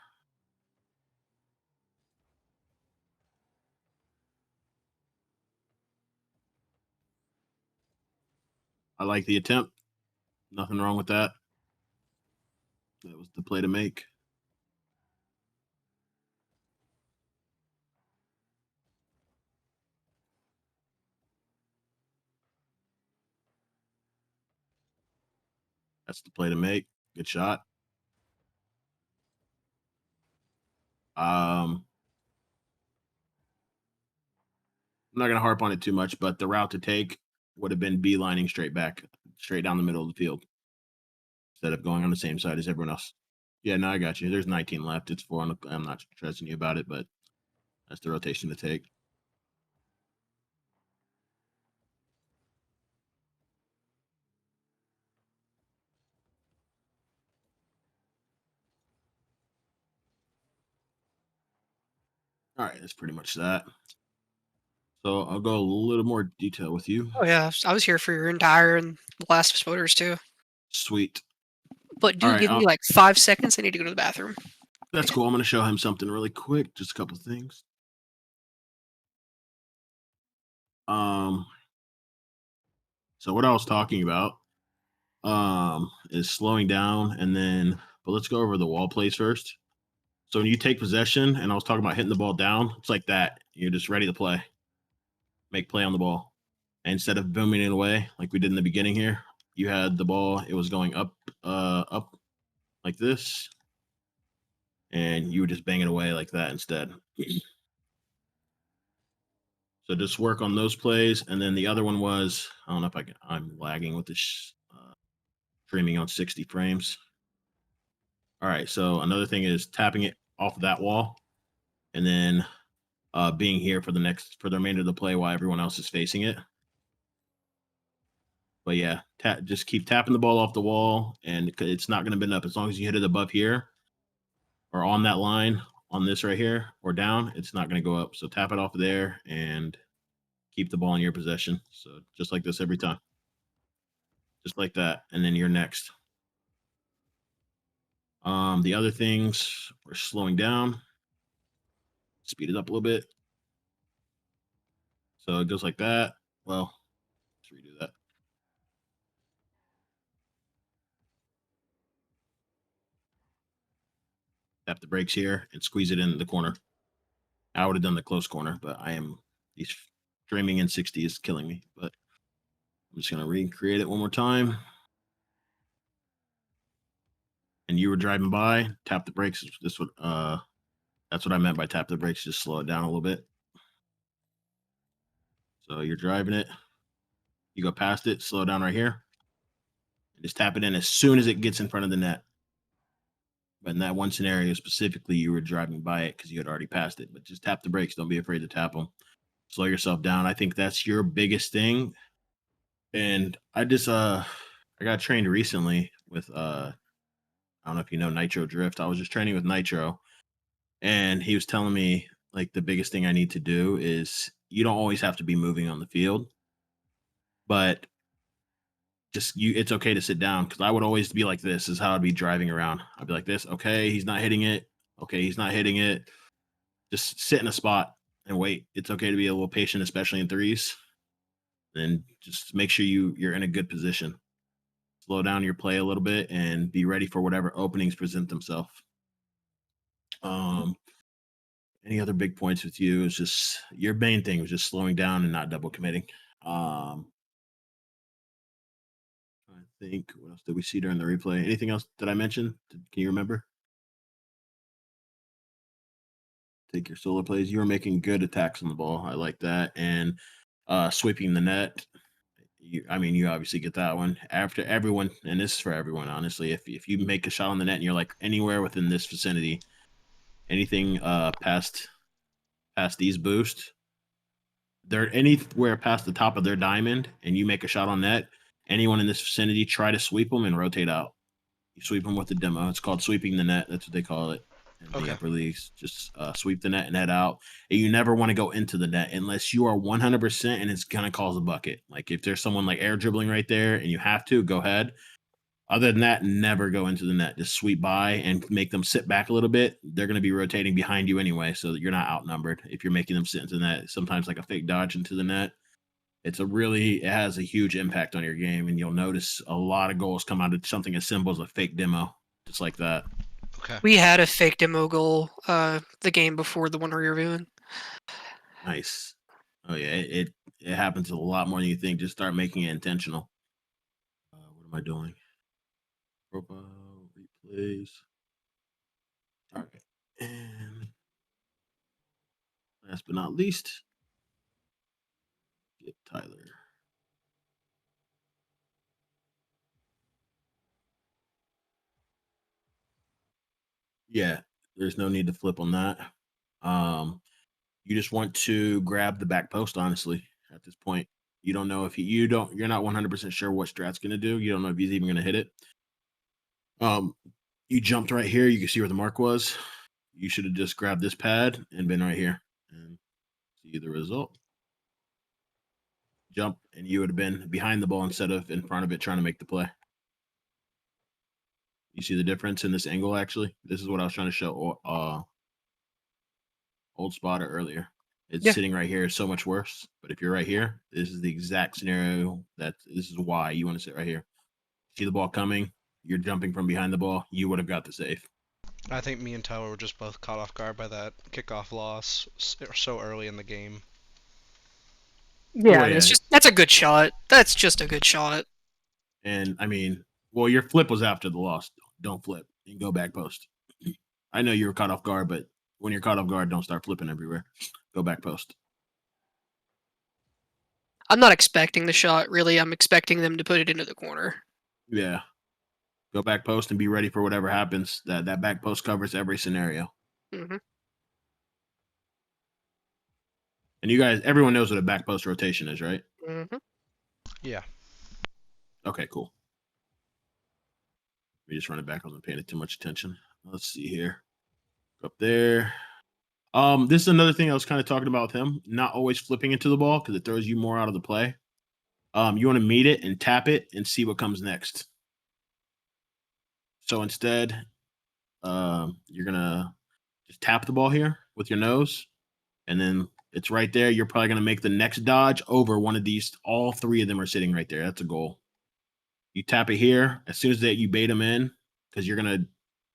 I like the attempt. Nothing wrong with that. That was the play to make. That's the play to make. Good shot. I'm not gonna harp on it too much, but the route to take would have been beelining straight back, straight down the middle of the field, instead of going on the same side as everyone else. Yeah, no, I got you. There's 19 left. It's 4 on the, I'm not stressing you about it, but that's the rotation to take. All right, that's pretty much that. So I'll go a little more detail with you. Oh yeah, I was here for your entire and the last exploders too. Sweet. But All do right, give me like 5 seconds. I need to go to the bathroom. that's cool. I'm gonna show him something really quick. Just a couple things. Um, so what I was talking about is slowing down, and then, but let's go over the wall plays first. So when you take possession, and I was talking about hitting the ball down, it's like that. You're just ready to play, make play on the ball. And instead of booming it away like we did in the beginning here, you had the ball. It was going up like this, and you would just bang it away like that instead. So just work on those plays, and then the other one was, I don't know if I can. I'm lagging with this streaming on 60 frames. All right. So another thing is tapping it off of that wall, and then being here for the remainder of the play while everyone else is facing it. But yeah, just keep tapping the ball off the wall, and it's not going to bend up as long as you hit it above here or on that line on this right here or down. It's not going to go up. So tap it off of there and keep the ball in your possession. So just like this every time, just like that, and then you're next. The other things we're slowing down, speed it up a little bit. So it goes like that. Well, let's redo that. Tap the brakes here and squeeze it in the corner. I would have done the close corner, but these streaming in 60 is killing me. But I'm just gonna recreate it one more time. And you were driving by, tap the brakes. That's what I meant by tap the brakes. Just slow it down a little bit. So you're driving it, you go past it, slow down right here, and just tap it in as soon as it gets in front of the net. But in that one scenario specifically, you were driving by it because you had already passed it. But just tap the brakes. Don't be afraid to tap them. Slow yourself down. I think that's your biggest thing. And I got trained recently with I don't know if you know Nitro Drift. I was just training with Nitro, and he was telling me like the biggest thing I need to do is you don't always have to be moving on the field, but just it's okay to sit down, because I would always be like this is how I'd be driving around. I'd be like this, okay, he's not hitting it. Okay, he's not hitting it. Just sit in a spot and wait. It's okay to be a little patient, especially in threes. And just make sure you're in a good position. Slow down your play a little bit and be ready for whatever openings present themselves. Um, any other big points with you is just your main thing was just slowing down and not double committing. Um, I think what else did we see during the replay? Anything else that I mentioned? Can you remember? Take your solo plays. You were making good attacks on the ball. I like that. And sweeping the net. You obviously get that one after everyone, and this is for everyone, honestly. If you make a shot on the net and you're like anywhere within this vicinity, anything past these boosts, they're anywhere past the top of their diamond, and you make a shot on net, anyone in this vicinity, try to sweep them and rotate out. You sweep them with the demo. It's called sweeping the net. That's what they call it in the Okay. upper leagues. Just sweep the net and head out. And you never want to go into the net unless you are 100% and it's going to cause a bucket. Like if there's someone like air dribbling right there and you have to, go ahead. Other than that, never go into the net. Just sweep by and make them sit back a little bit. They're going to be rotating behind you anyway, so that you're not outnumbered. If you're making them sit into the net, sometimes like a fake dodge into the net, it has a huge impact on your game, and you'll notice a lot of goals come out of something as simple as a fake demo, just like that. Okay. We had a fake demo goal the game before the one we're reviewing. Nice. Oh yeah, it happens a lot more than you think. Just start making it intentional. What am I doing? Profile replays. All right, and last but not least, get Tyler. Yeah, there's no need to flip on that. You just want to grab the back post, honestly, at this point. You don't know if you're not 100% sure what Strat's going to do. You don't know if he's even going to hit it. You jumped right here. You can see where the mark was. You should have just grabbed this pad and been right here and see the result. Jump, and you would have been behind the ball instead of in front of it trying to make the play. You see the difference in this angle, actually? This is what I was trying to show Old Spotter earlier. It's Yeah. sitting right here is so much worse. But if you're right here, this is the exact scenario this is why you want to sit right here. See the ball coming, you're jumping from behind the ball, you would have got the save. I think me and Tyler were just both caught off guard by that kickoff loss so early in the game. Yeah, Well, yeah. that's a good shot. That's just a good shot. And I mean, well, your flip was after the loss. Don't flip and go back post. I know you were caught off guard, but when you're caught off guard, don't start flipping everywhere. Go back post. I'm not expecting the shot, really. I'm expecting them to put it into the corner. Yeah. Go back post and be ready for whatever happens. That back post covers every scenario. Mm-hmm. And you guys, everyone knows what a back post rotation is, right? Mm-hmm. Yeah. Okay, cool. Let me just run it back. I wasn't paying it too much attention. Let's see here. Go up there. This is another thing I was kind of talking about with him. Not always flipping into the ball because it throws you more out of the play. You want to meet it and tap it and see what comes next. So instead, you're gonna just tap the ball here with your nose, and then it's right there. You're probably gonna make the next dodge over one of these. All three of them are sitting right there. That's a goal. You tap it here as soon as you bait them in, because you're gonna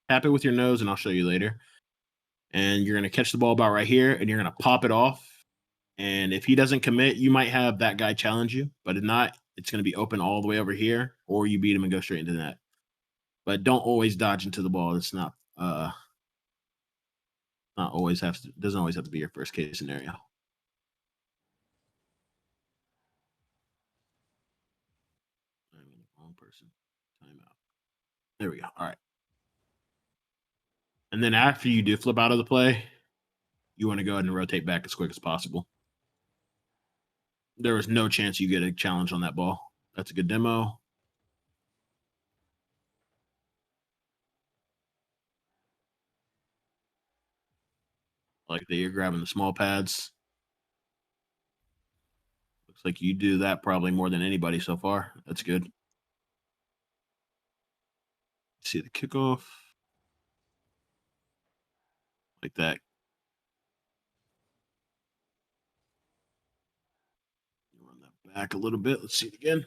tap it with your nose, and I'll show you later. And you're gonna catch the ball about right here, and you're gonna pop it off. And if he doesn't commit, you might have that guy challenge you, but if not, it's gonna be open all the way over here, or you beat him and go straight into the net. But don't always dodge into the ball. It's not always doesn't always have to be your first case scenario. I'm in the wrong person. Timeout. There we go. All right. And then after you do flip out of the play, you want to go ahead and rotate back as quick as possible. There was no chance you get a challenge on that ball. That's a good demo. Like that, you're grabbing the small pads. Looks like you do that probably more than anybody so far. That's good. See the kickoff. Like that. Run that back a little bit. Let's see it again.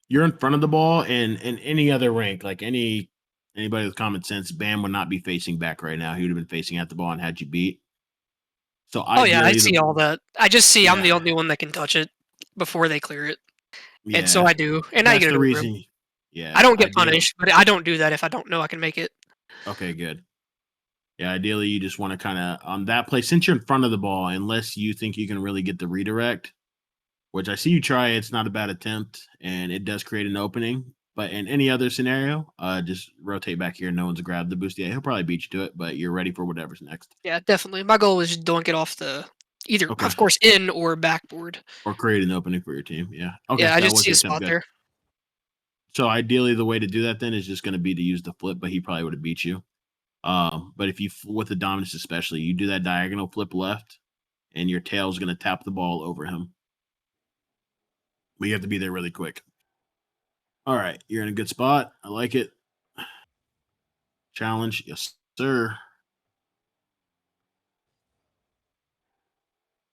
You're in front of the ball, and in any other rank, like anybody with common sense, Bam would not be facing back right now. He would have been facing at the ball and had you beat. So Oh yeah, I ideally, see all that. I just see I'm Yeah. the only one that can touch it before they clear it, and so yeah, I do, and I that's get it the over 'em. reason. Yeah, I don't get ideally. punished, but I don't do that if I don't know I can make it. Okay, good. Yeah, ideally, you just want to kind of on that play since you're in front of the ball, unless you think you can really get the redirect, which I see you try. It's not a bad attempt, and it does create an opening. But in any other scenario, just rotate back here. No one's grabbed the boost yet. He'll probably beat you to it, but you're ready for whatever's next. Yeah, definitely. My goal is just don't get off the either, Okay. of course, in or backboard. Or create an opening for your team. Yeah. Okay. Yeah, I That just was see your a attempt. spot Good. there. So ideally, the way to do that then is just going to be to use the flip, but he probably would have beat you. But if you with the dominance, especially, you do that diagonal flip left, and your tail's going to tap the ball over him. But you have to be there really quick. All right, you're in a good spot. I like it. Challenge, yes, sir.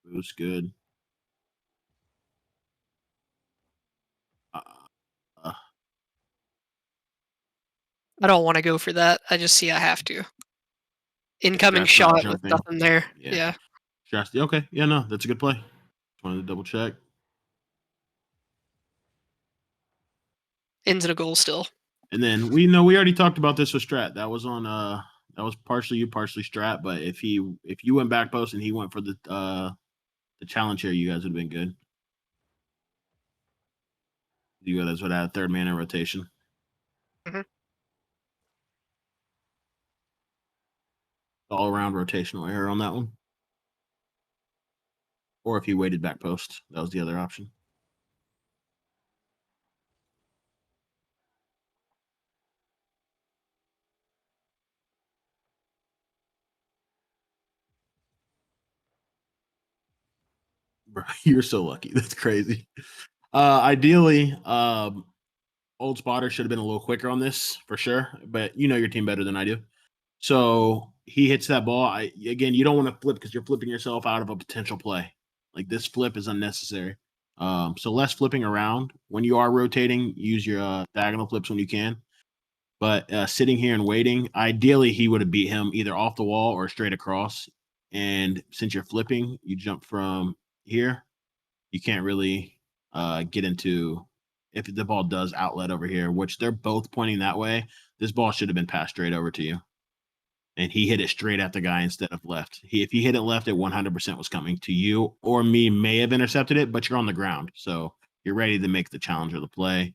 Boost, good. Uh, uh, I don't want to go for that. I just see I have to. Incoming Strat's not shot with jumping. nothing there. Yeah. Yeah. Strat's, okay. Yeah, no, that's a good play. Just wanted to double check. Into the goal still. And then we already talked about this with Strat. That was on that was partially you, partially Strat. But if you went back post and he went for the challenge here, you guys would have been good. You guys would have had third man in rotation. Mhm. All around rotational error on that one. Or if he waited back post, that was the other option. Bro, you're so lucky. That's crazy. Ideally, Old Spotter should have been a little quicker on this for sure, but you know your team better than I do. So he hits that ball. Again, you don't want to flip because you're flipping yourself out of a potential play. Like this flip is unnecessary. So less flipping around. When you are rotating, use your diagonal flips when you can. But sitting here and waiting, ideally he would have beat him either off the wall or straight across. And since you're flipping, you jump from here. You can't really get into if the ball does outlet over here, which they're both pointing that way. This ball should have been passed straight over to you. And he hit it straight at the guy instead of left. If he hit it left, it 100% was coming to you or me. May have intercepted it, but you're on the ground, so you're ready to make the challenge or the play.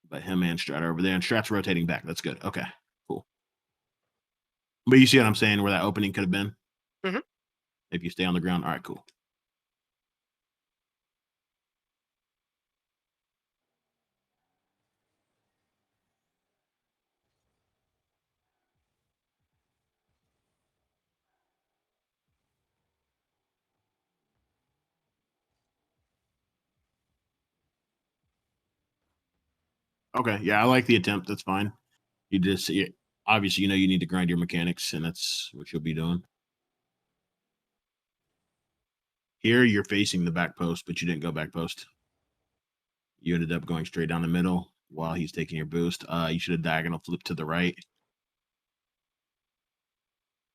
But him and Strat are over there, and Strat's rotating back. That's good. Okay, cool. But you see what I'm saying? Where that opening could have been. Mhm. If you stay on the ground, all right, cool. Okay, yeah, I like the attempt. That's fine. You just obviously you need to grind your mechanics, and that's what you'll be doing. Here you're facing the back post, but you didn't go back post. You ended up going straight down the middle while he's taking your boost. You should have diagonal flip to the right.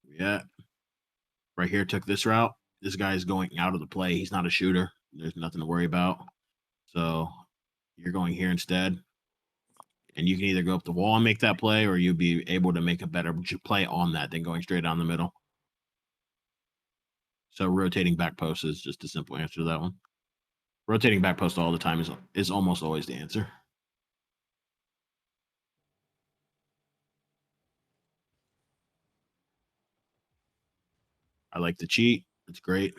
Yeah. Right here took this route. This guy is going out of the play. He's not a shooter. There's nothing to worry about. So you're going here instead. And you can either go up the wall and make that play, or you'll be able to make a better play on that than going straight down the middle. So rotating back post is just a simple answer to that one. Rotating back post all the time is almost always the answer. I like the cheat. It's great.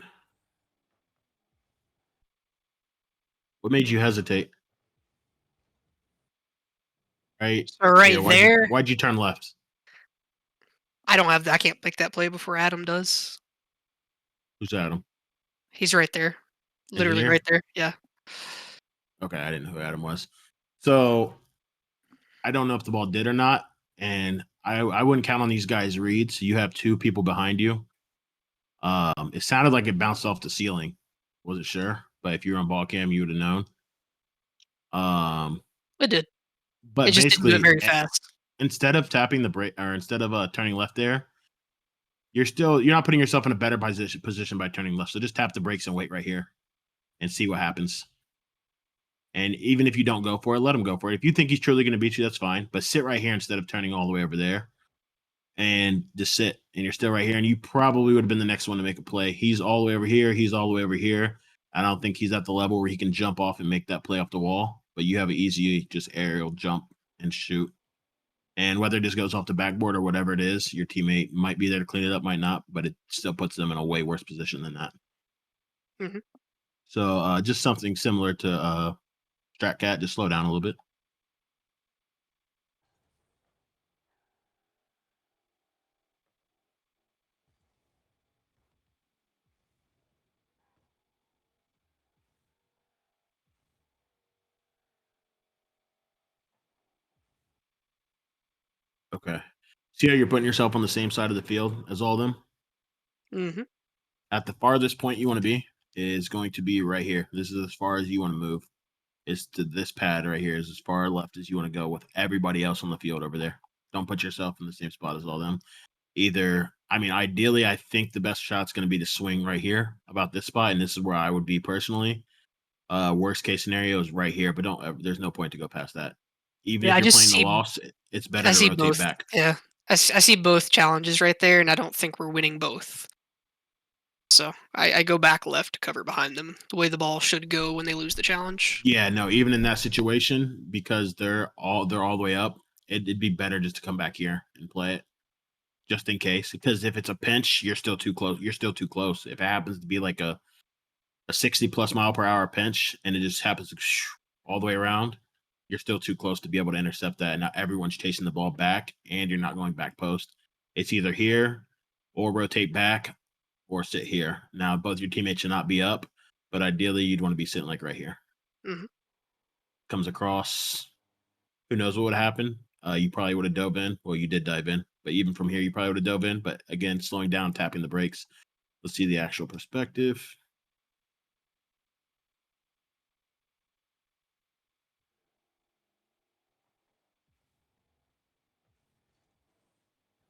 What made you hesitate? Right. So right here, there, why'd you turn left? I can't make that play before Adam does. Who's Adam? He's right there. Literally Engineer? right there. Yeah. Okay, I didn't know who Adam was. So I don't know if the ball did or not. And I wouldn't count on these guys' reads. You have two people behind you. It sounded like it bounced off the ceiling. Wasn't sure, but if you were on ball cam, you would have known. It did. But It just didn't do it basically, very fast. instead of tapping the brake or instead of turning left there, you're not putting yourself in a better position by turning left. So just tap the brakes and wait right here and see what happens. And even if you don't go for it, let him go for it. If you think he's truly going to beat you, that's fine. But sit right here instead of turning all the way over there. And just sit. And you're still right here. And you probably would have been the next one to make a play. He's all the way over here. He's all the way over here. I don't think he's at the level where he can jump off and make that play off the wall. But you have an easy just aerial jump and shoot. And whether this goes off the backboard or whatever it is, your teammate might be there to clean it up, might not, but it still puts them in a way worse position than that. Mhm. So just something similar to Stratcat, just slow down a little bit. Okay. See how you're putting yourself on the same side of the field as all of them? Mhm. At the farthest point you want to be is going to be right here. This is as far as you want to move. Is to this pad right here is as far left as you want to go with everybody else on the field over there. Don't put yourself in the same spot as all them. Ideally, I think the best shot's going to be to swing right here about this spot, and this is where I would be personally. Worst case scenario is right here, but there's no point to go past that. Even Yeah, if I you're just playing the see loss, it's better I to see rotate both. back. Yeah, I see both challenges right there, and I don't think we're winning both. So I go back left to cover behind them, the way the ball should go when they lose the challenge. Yeah, no, even in that situation, because they're all the way up, it'd be better just to come back here and play it, just in case. Because if it's a pinch, you're still too close. You're still too close. If it happens to be like a 60 plus mile per hour pinch and it just happens to all the way around, you're still too close to be able to intercept that. And now everyone's chasing the ball back, and you're not going back post. It's either here or rotate back or sit here. Now, both your teammates should not be up, but ideally, you'd want to be sitting like right here. Mhm. Comes across. Who knows what would happen? You probably would have dove in. Well, you did dive in, but even from here, you probably would have dove in. But again, slowing down, tapping the brakes. Let's see the actual perspective.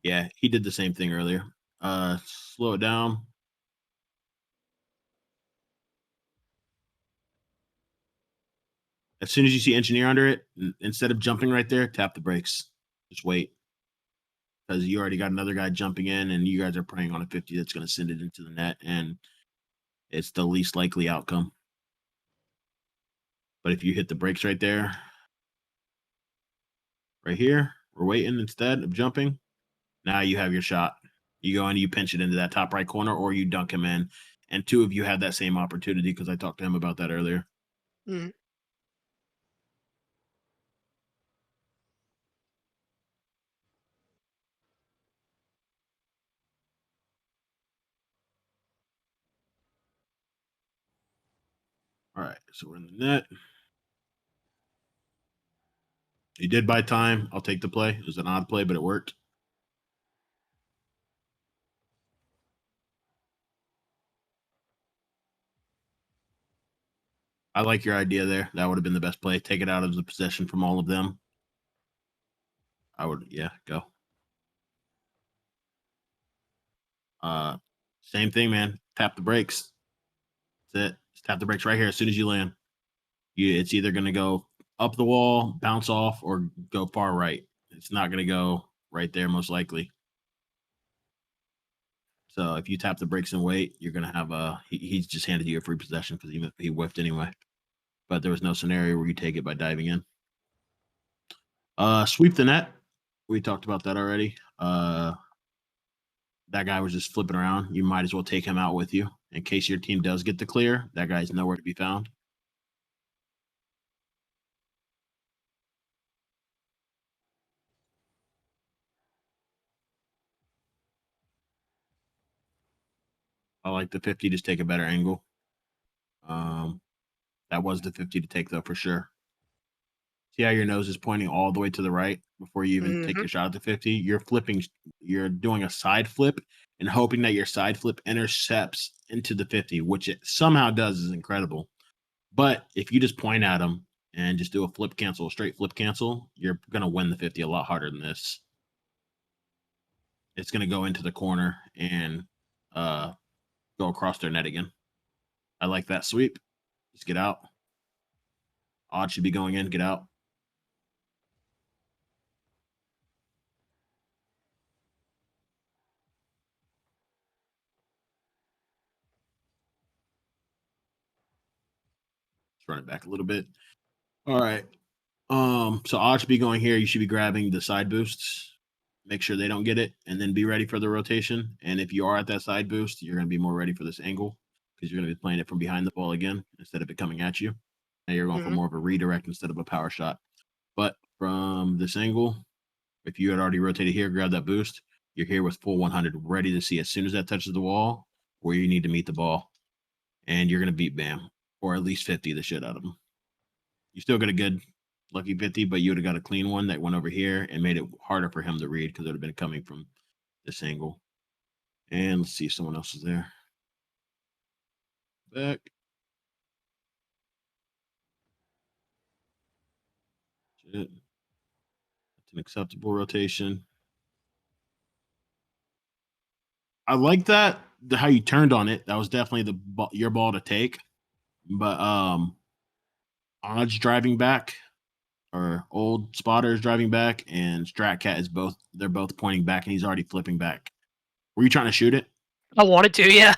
Yeah, he did the same thing earlier. Slow it down. As soon as you see engineer under it, instead of jumping right there, tap the brakes. Just wait. Because you already got another guy jumping in, and you guys are preying on a 50 that's going to send it into the net, and it's the least likely outcome. But if you hit the brakes right there, right here, we're waiting instead of jumping. Now you have your shot. You go and you pinch it into that top right corner, or you dunk him in. And two of you have that same opportunity because I talked to him about that earlier. Mhm. All right, so we're in the net. He did buy time. I'll take the play. It was an odd play, but it worked. I like your idea there. That would have been the best play. Take it out of the possession from all of them. I would, yeah, go. Same thing, man. Tap the brakes. That's it. Just tap the brakes right here as soon as you land. It's either going to go up the wall, bounce off, or go far right. It's not going to go right there, most likely. So if you tap the brakes and wait, you're going to have he's just handed you a free possession because he whiffed anyway. But there was no scenario where you take it by diving in. Sweep the net. We talked about that already. That guy was just flipping around. You might as well take him out with you in case your team does get the clear. That guy's nowhere to be found. I like the 50. Just take a better angle. That was the 50 to take though for sure. See how your nose is pointing all the way to the right before you even take Mhm. your shot at the 50? You're flipping, you're doing a side flip and hoping that your side flip intercepts into the 50, which it somehow does is incredible. But if you just point at them and just do a flip cancel, a straight flip cancel, you're going to win the 50 a lot harder than this. It's going to go into the corner and go across their net again. I like that sweep. Just get out. Odd should be going in. Get out. Let's run it back a little bit. All right. So odd should be going here. You should be grabbing the side boosts. Make sure they don't get it, and then be ready for the rotation. And if you are at that side boost, you're going to be more ready for this angle because you're going to be playing it from behind the ball again instead of it coming at you. Now you're going for Mhm. more of a redirect instead of a power shot. But from this angle, if you had already rotated here, grab that boost, you're here with full 100, ready to see as soon as that touches the wall where you need to meet the ball. And you're going to beat Bam, or at least 50 the shit out of him. You still got a good lucky 50, but you would have got a clean one that went over here and made it harder for him to read because it would have been coming from this angle. And let's see if someone else is there. Back. Shit. That's an acceptable rotation. I like that how you turned on it. That was definitely your ball to take. But odds driving back or Old Spotter is driving back, and Stratcat is both. They're both pointing back, and he's already flipping back. Were you trying to shoot it? I wanted to, yeah.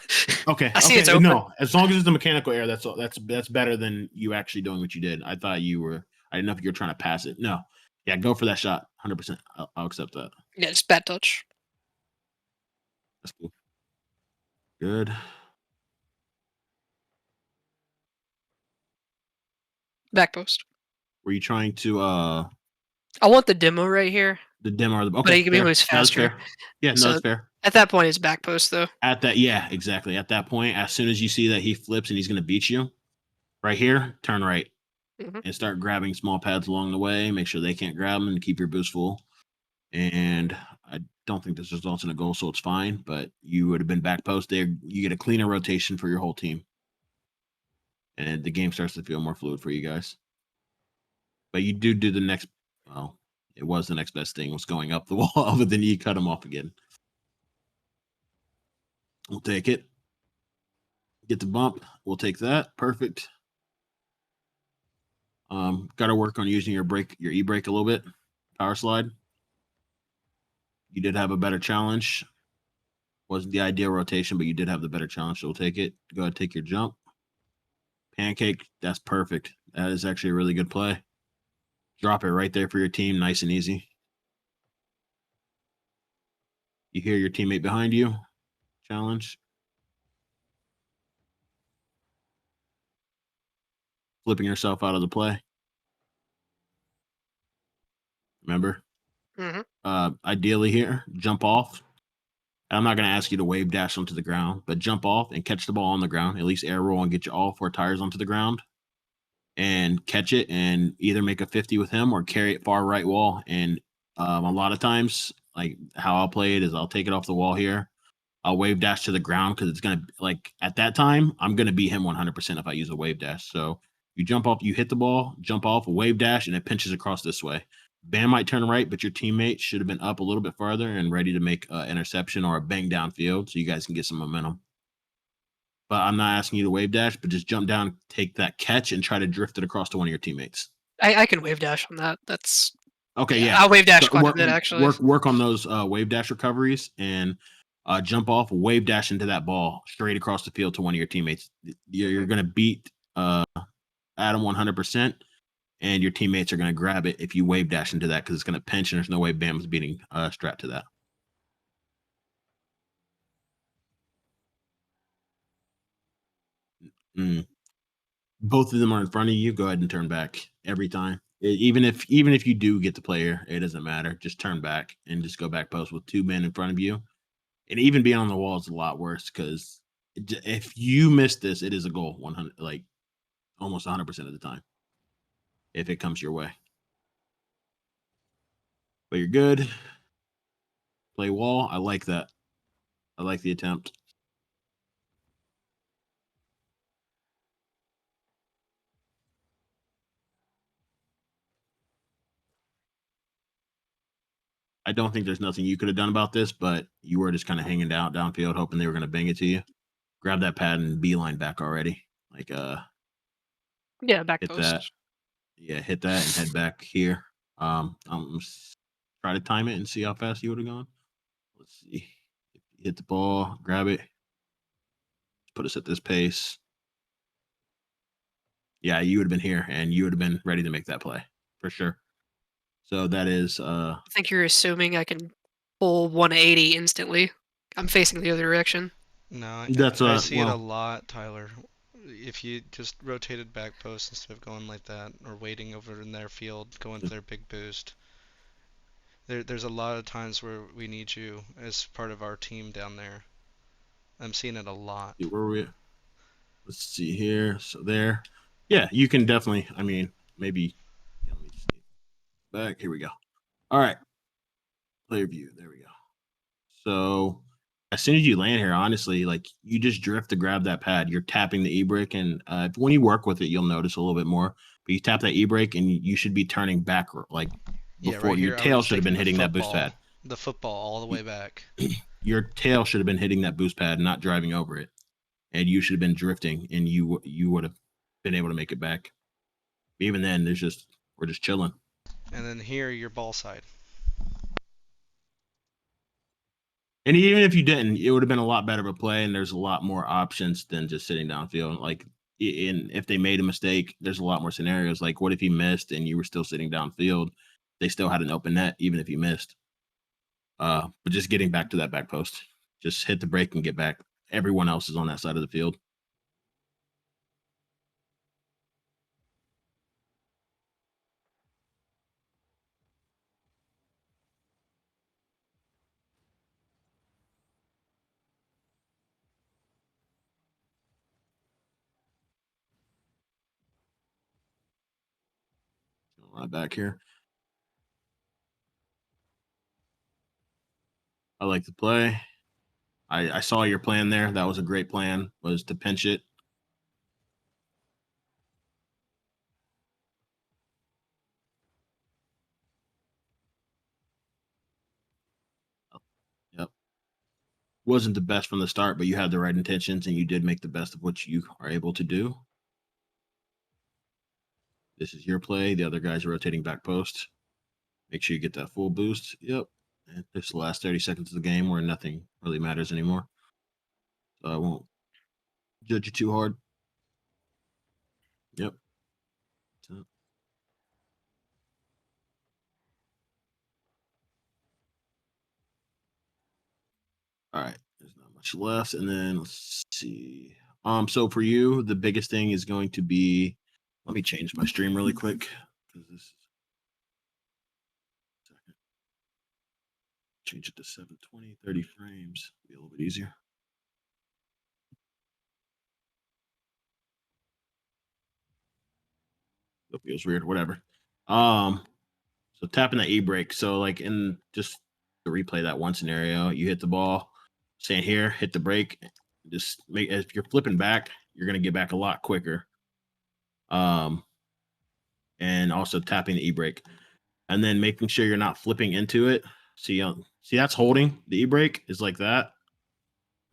Okay. I see okay. it's open. No, as long as it's the mechanical error, that's all. That's better than you actually doing what you did. I thought you were. I didn't know if you were trying to pass it. No. Yeah, go for that shot. 100%. I'll accept that. Yeah, just bad touch. That's cool. Good. Back post. Were you trying to I want the demo right here, the demo? Or the, but okay, he can be fair. moves No, that's faster. fair. Yeah, no, So that's fair. at that point, it's back post though. At that, yeah, exactly. At that point, as soon as you see that he flips and he's going to beat you, right here, turn right Mhm. and start grabbing small pads along the way. Make sure they can't grab them and keep your boost full. And I don't think this results in a goal, so it's fine. But you would have been back post there. You get a cleaner rotation for your whole team, and the game starts to feel more fluid for you guys. But you do the next. Well, it was the next best thing was going up the wall, other than you cut him off again. We'll take it. Get the bump. We'll take that. Perfect. Got to work on using your e-brake a little bit. Power slide. You did have a better challenge. Wasn't the ideal rotation, but you did have the better challenge, so we'll take it. Go ahead, take your jump. Pancake, that's perfect. That is actually a really good play. Drop it right there for your team, nice and easy. You hear your teammate behind you. Challenge. Flipping yourself out of the play. Remember? Mhm. Ideally here, jump off. I'm not going to ask you to wave dash onto the ground, but jump off and catch the ball on the ground. At least air roll and get you all 4 tires onto the ground and catch it and either make a 50 with him or carry it far right wall. And a lot of times, like how I'll play it is I'll take it off the wall here. I'll wave dash to the ground because it's going to, like, at that time, I'm going to beat him 100% if I use a wave dash. So you jump off, you hit the ball, jump off, wave dash, and it pinches across this way. Bam might turn right, but your teammate should have been up a little bit farther and ready to make an interception or a bang downfield so you guys can get some momentum. But I'm not asking you to wave dash, but just jump down, take that catch, and try to drift it across to one of your teammates. I can wave dash on that. That's Okay, yeah. I'll wave dash So quite a bit actually. Work on those wave dash recoveries and jump off, wave dash into that ball straight across the field to one of your teammates. You're going to beat Adam 100%, and your teammates are going to grab it if you wave dash into that because it's going to pinch, and there's no way Bam is beating Strat to that. Both of them are in front of you. Go ahead and turn back every time. Even if you do get the player, it doesn't matter. Just turn back and just go back post with 2 men in front of you. And even being on the wall is a lot worse because if you miss this, it is a goal 100, like almost 100% of the time if it comes your way. But you're good. Play wall. I like that. I like the attempt. I don't think there's nothing you could have done about this, but you were just kind of hanging downfield, hoping they were going to bang it to you. Grab that pad and beeline back already. Like Yeah, back hit post. that. Yeah, hit that and head back here. Try to time it and see how fast you would have gone. Let's see. Hit the ball, grab it, put us at this pace. Yeah, you would have been here and you would have been ready to make that play for sure. So that is I think you're assuming I can pull 180 instantly. I'm facing the other direction. No, That's I see it a well, lot, Tyler. If you just rotated back post instead of going like that or waiting over in their field, going for their big boost. There's a lot of times where we need you as part of our team down there. I'm seeing it a lot. where are we at? Let's see here. So there. Yeah, you can definitely, I mean, maybe let me see. Back. Here we go. All right. Player view. There we go. So as soon as you land here, honestly, like you just drift to grab that pad. You're tapping the e-brake, and when you work with it, you'll notice a little bit more. But you tap that e-brake, and you should be turning back, like before right your here, tail should have been hitting that boost pad. The football all the way back. Your tail should have been hitting that boost pad, not driving over it, and you should have been drifting, and you would have been able to make it back. Even then, we're just chilling. And then here, your ball side. And even if you didn't, it would have been a lot better of a play, and there's a lot more options than just sitting downfield. Like, if they made a mistake, there's a lot more scenarios. Like, what if he missed and you were still sitting downfield? They still had an open net, even if you missed. But just getting back to that back post, just hit the brake and get back. Everyone else is on that side of the field. Right back here. I like the play. I saw your plan there. That was a great plan, was to pinch it. Yep. Wasn't the best from the start, but you had the right intentions and you did make the best of what you are able to do. This is your play. The other guy's rotating back post. Make sure you get that full boost. Yep. And this is the last 30 seconds of the game where nothing really matters anymore. So I won't judge you too hard. Yep. So, all right. There's not much left. And then let's see. So for you, the biggest thing is going to be, let me change my stream really quick. Because this is change it to 720, 30 frames. Be a little bit easier. It feels weird, whatever. So tapping the e-brake. So like in just to replay that one scenario, you hit the ball, saying here, hit the brake. Just make, if you're flipping back, you're gonna get back a lot quicker. And also tapping the e-brake, and then making sure you're not flipping into it. See, that's holding the e-brake is like that.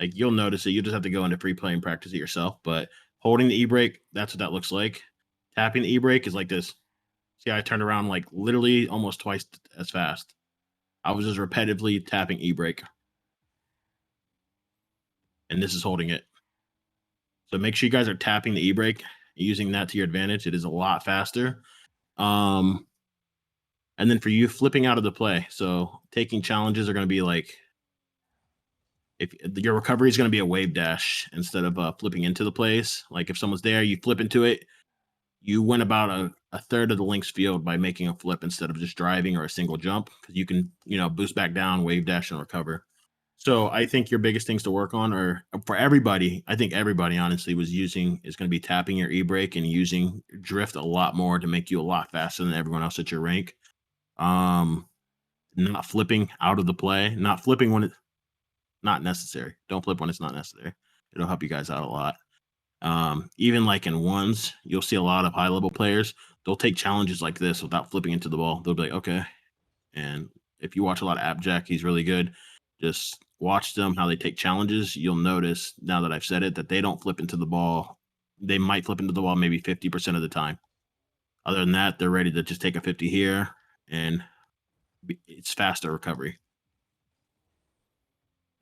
Like you'll notice it. You just have to go into free play and practice it yourself. But holding the e-brake, that's what that looks like. Tapping the e-brake is like this. See, I turned around like literally almost twice as fast. I was just repetitively tapping e-brake. And this is holding it. So make sure you guys are tapping the e-brake, using that to your advantage. It is a lot faster. And then for you, flipping out of the play. So taking challenges are going to be like, if your recovery is going to be a wave dash instead of flipping into the plays. Like if someone's there, you flip into it. You win about a third of the links field by making a flip instead of just driving or a single jump, because you can, boost back down, wave dash, and recover. So I think your biggest things to work on, or for everybody, I think everybody honestly is going to be tapping your e-brake and using drift a lot more to make you a lot faster than everyone else at your rank. Not flipping out of the play, not flipping when it's not necessary. Don't flip when it's not necessary. It'll help you guys out a lot. Even like in ones, you'll see a lot of high level players. They'll take challenges like this without flipping into the ball. They'll be like, okay. And if you watch a lot of Abjack, he's really good. Just watch them, how they take challenges. You'll notice now that I've said it, that they don't flip into the ball. They might flip into the ball maybe 50% of the time. Other than that, they're ready to just take a 50 here, and it's faster recovery.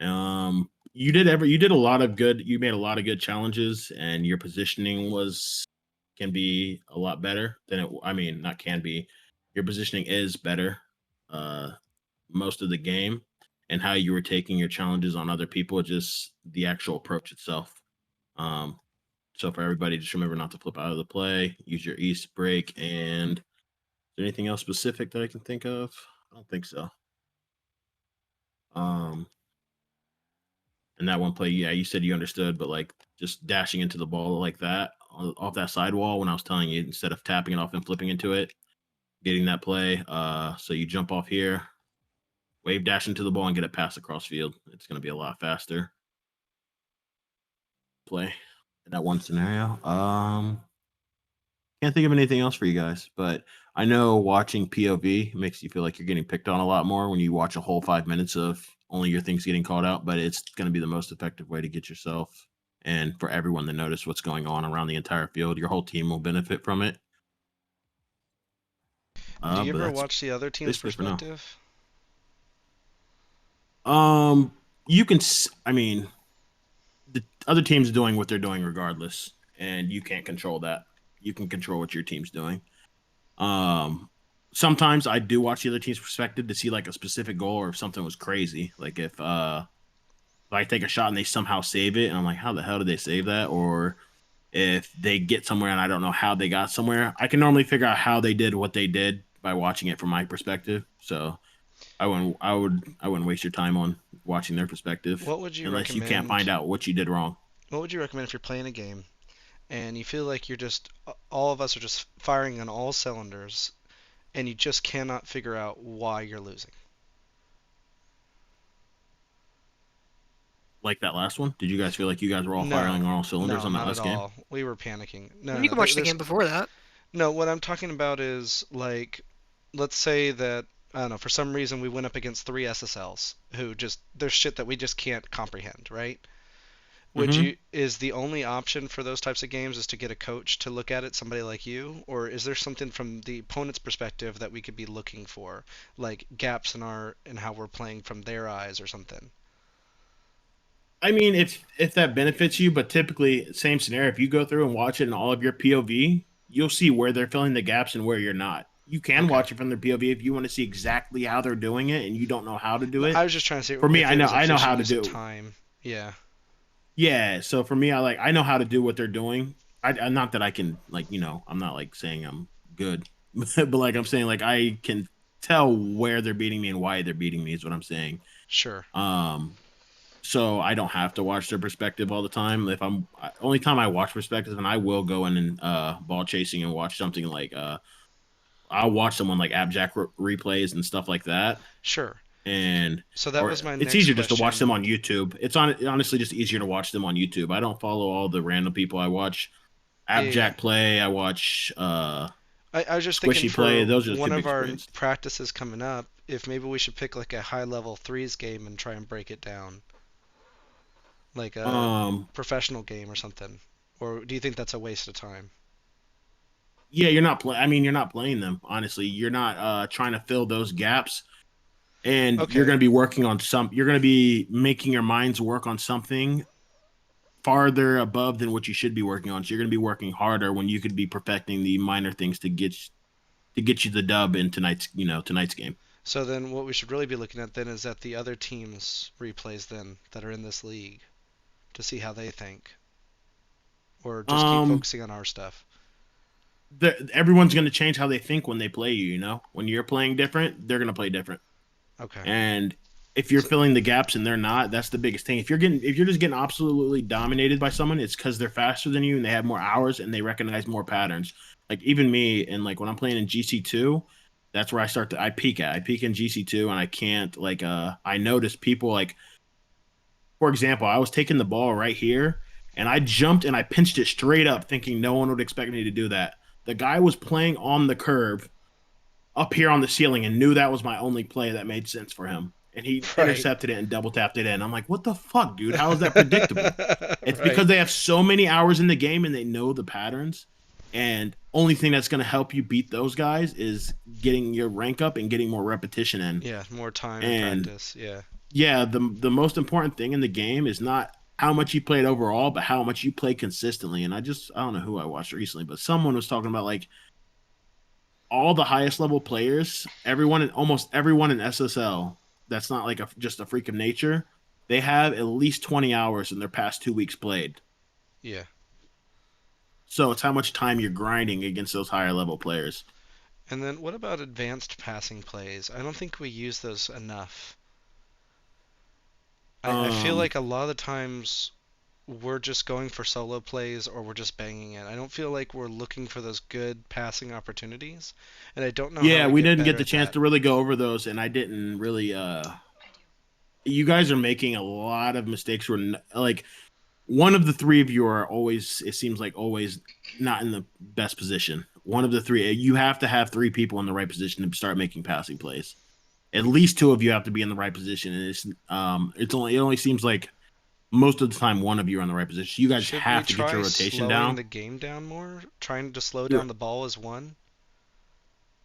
You did a lot of good. You made a lot of good challenges, and your positioning can be a lot better than it. I mean, not can be. Your positioning is better most of the game, and how you were taking your challenges on other people, just the actual approach itself. So for everybody, just remember not to flip out of the play. Use your east brake. And is there anything else specific that I can think of? I don't think so. And that one play, yeah, you said you understood, but like just dashing into the ball like that off that sidewall, when I was telling you, instead of tapping it off and flipping into it, getting that play. So you jump off here, wave dash into the ball, and get it past across field. It's going to be a lot faster. Play in that one scenario. Can't think of anything else for you guys, but I know watching POV makes you feel like you're getting picked on a lot more when you watch a whole 5 minutes of only your things getting called out, but it's going to be the most effective way to get yourself and for everyone to notice what's going on around the entire field. Your whole team will benefit from it. Do you But ever that's watch the other team's basically for now. perspective? You can. I mean, the other team's doing what they're doing regardless, and you can't control that. You can control what your team's doing. Um, Sometimes I do watch the other team's perspective to see like a specific goal or if something was crazy. Like if I take a shot and they somehow save it, and I'm like, how the hell did they save that? Or if they get somewhere and I don't know how they got somewhere, I can normally figure out how they did what they did by watching it from my perspective. So I wouldn't waste your time on watching their perspective What would you unless you can't find recommend? out what you did wrong. What would you recommend if you're playing a game and you feel like you're just all of us are just firing on all cylinders and you just cannot figure out why you're losing? Like that last one, did you guys feel like you guys were all No, firing on all cylinders no, on that not at last game? all. We were panicking. No, You no, can watch the there's game before that. no. What I'm talking about is like, let's say that I don't know, for some reason we went up against three SSLs who just there's shit that we just can't comprehend, right? Would Mm-hmm. you is the only option for those types of games is to get a coach to look at it, somebody like you, or is there something from the opponent's perspective that we could be looking for, like gaps in our in how we're playing from their eyes or something? I mean, if that benefits you, but typically same scenario. If you go through and watch it in all of your POV, you'll see where they're filling the gaps and where you're not. You can Okay. watch it from their POV if you want to see exactly how they're doing it and you don't know how to do No, I it. was just trying to see For me, if it was I know how efficient to use of do. time. Yeah. Yeah, so for me, I know how to do what they're doing. I not that I can like I'm not like saying I'm good, but like I'm saying like I can tell where they're beating me and why they're beating me is what I'm saying. Sure. Um, so I don't have to watch their perspective all the time. If only time I watch perspective, and I will go in and ball chasing and watch something like I'll watch someone like Abjack replays and stuff like that, Sure. and So that or was my it's next easier just to watch them question. on YouTube. Honestly just easier to watch them on YouTube. I don't follow all the random people. I watch Yeah, yeah. Abjack play. I watch I was just thinking Squishy play. for Those are the two one of big our screens. practices coming up, if maybe we should pick like a high level threes game and try and break it down, like a Um, professional game or something. Or do you think that's a waste of time? yeah, you're not play. I mean, you're not playing them. Honestly, you're not trying to fill those gaps, and you're Okay. going to be working on some. You're going to be making your minds work on something farther above than what you should be working on. So you're going to be working harder when you could be perfecting the minor things to get you the dub in tonight's game. So then what we should really be looking at then is at the other teams' replays then that are in this league to see how they think. Or just keep Um, focusing on our stuff. Everyone's going to change how they think when they play you. You know, when you're playing different, they're going to play different. Okay. And if you're So, filling the gaps and they're not, that's the biggest thing. If you're just getting absolutely dominated by someone, it's because they're faster than you and they have more hours and they recognize more patterns. Like even me, and like when I'm playing in GC2, that's where I peak at. I peak in GC2 and I can't I notice people like, for example, I was taking the ball right here and I jumped and I pinched it straight up thinking no one would expect me to do that. The guy was playing on the curve up here on the ceiling and knew that was my only play that made sense for him. And he right. intercepted it and double tapped it in. I'm like, what the fuck, dude? How is that predictable? It's right. because they have so many hours in the game and they know the patterns. And only thing that's going to help you beat those guys is getting your rank up and getting more repetition in. Yeah, more time and And practice. Yeah. yeah, the most important thing in the game is not how much you played overall, but how much you play consistently. And I don't know who I watched recently, but someone was talking about like all the highest level players, almost everyone in SSL, that's not like just a freak of nature. They have at least 20 hours in their past 2 weeks played. Yeah. So it's how much time you're grinding against those higher level players. And then what about advanced passing plays? I don't think we use those enough. I feel Um, like a lot of the times we're just going for solo plays or we're just banging it. I don't feel like we're looking for those good passing opportunities, and I don't know how yeah, we we get didn't get better the at chance that. to really go over those, and I didn't really. You guys are making a lot of mistakes. Where like one of the three of you are always, it seems like always not in the best position. One of the three, you have to have three people in the right position to start making passing plays. At least two of you have to be in the right position, and it only seems like most of the time one of you are in the right position. You guys Should we have to get your try rotation slowing down. the game down more? Trying to slow You're down the ball is one?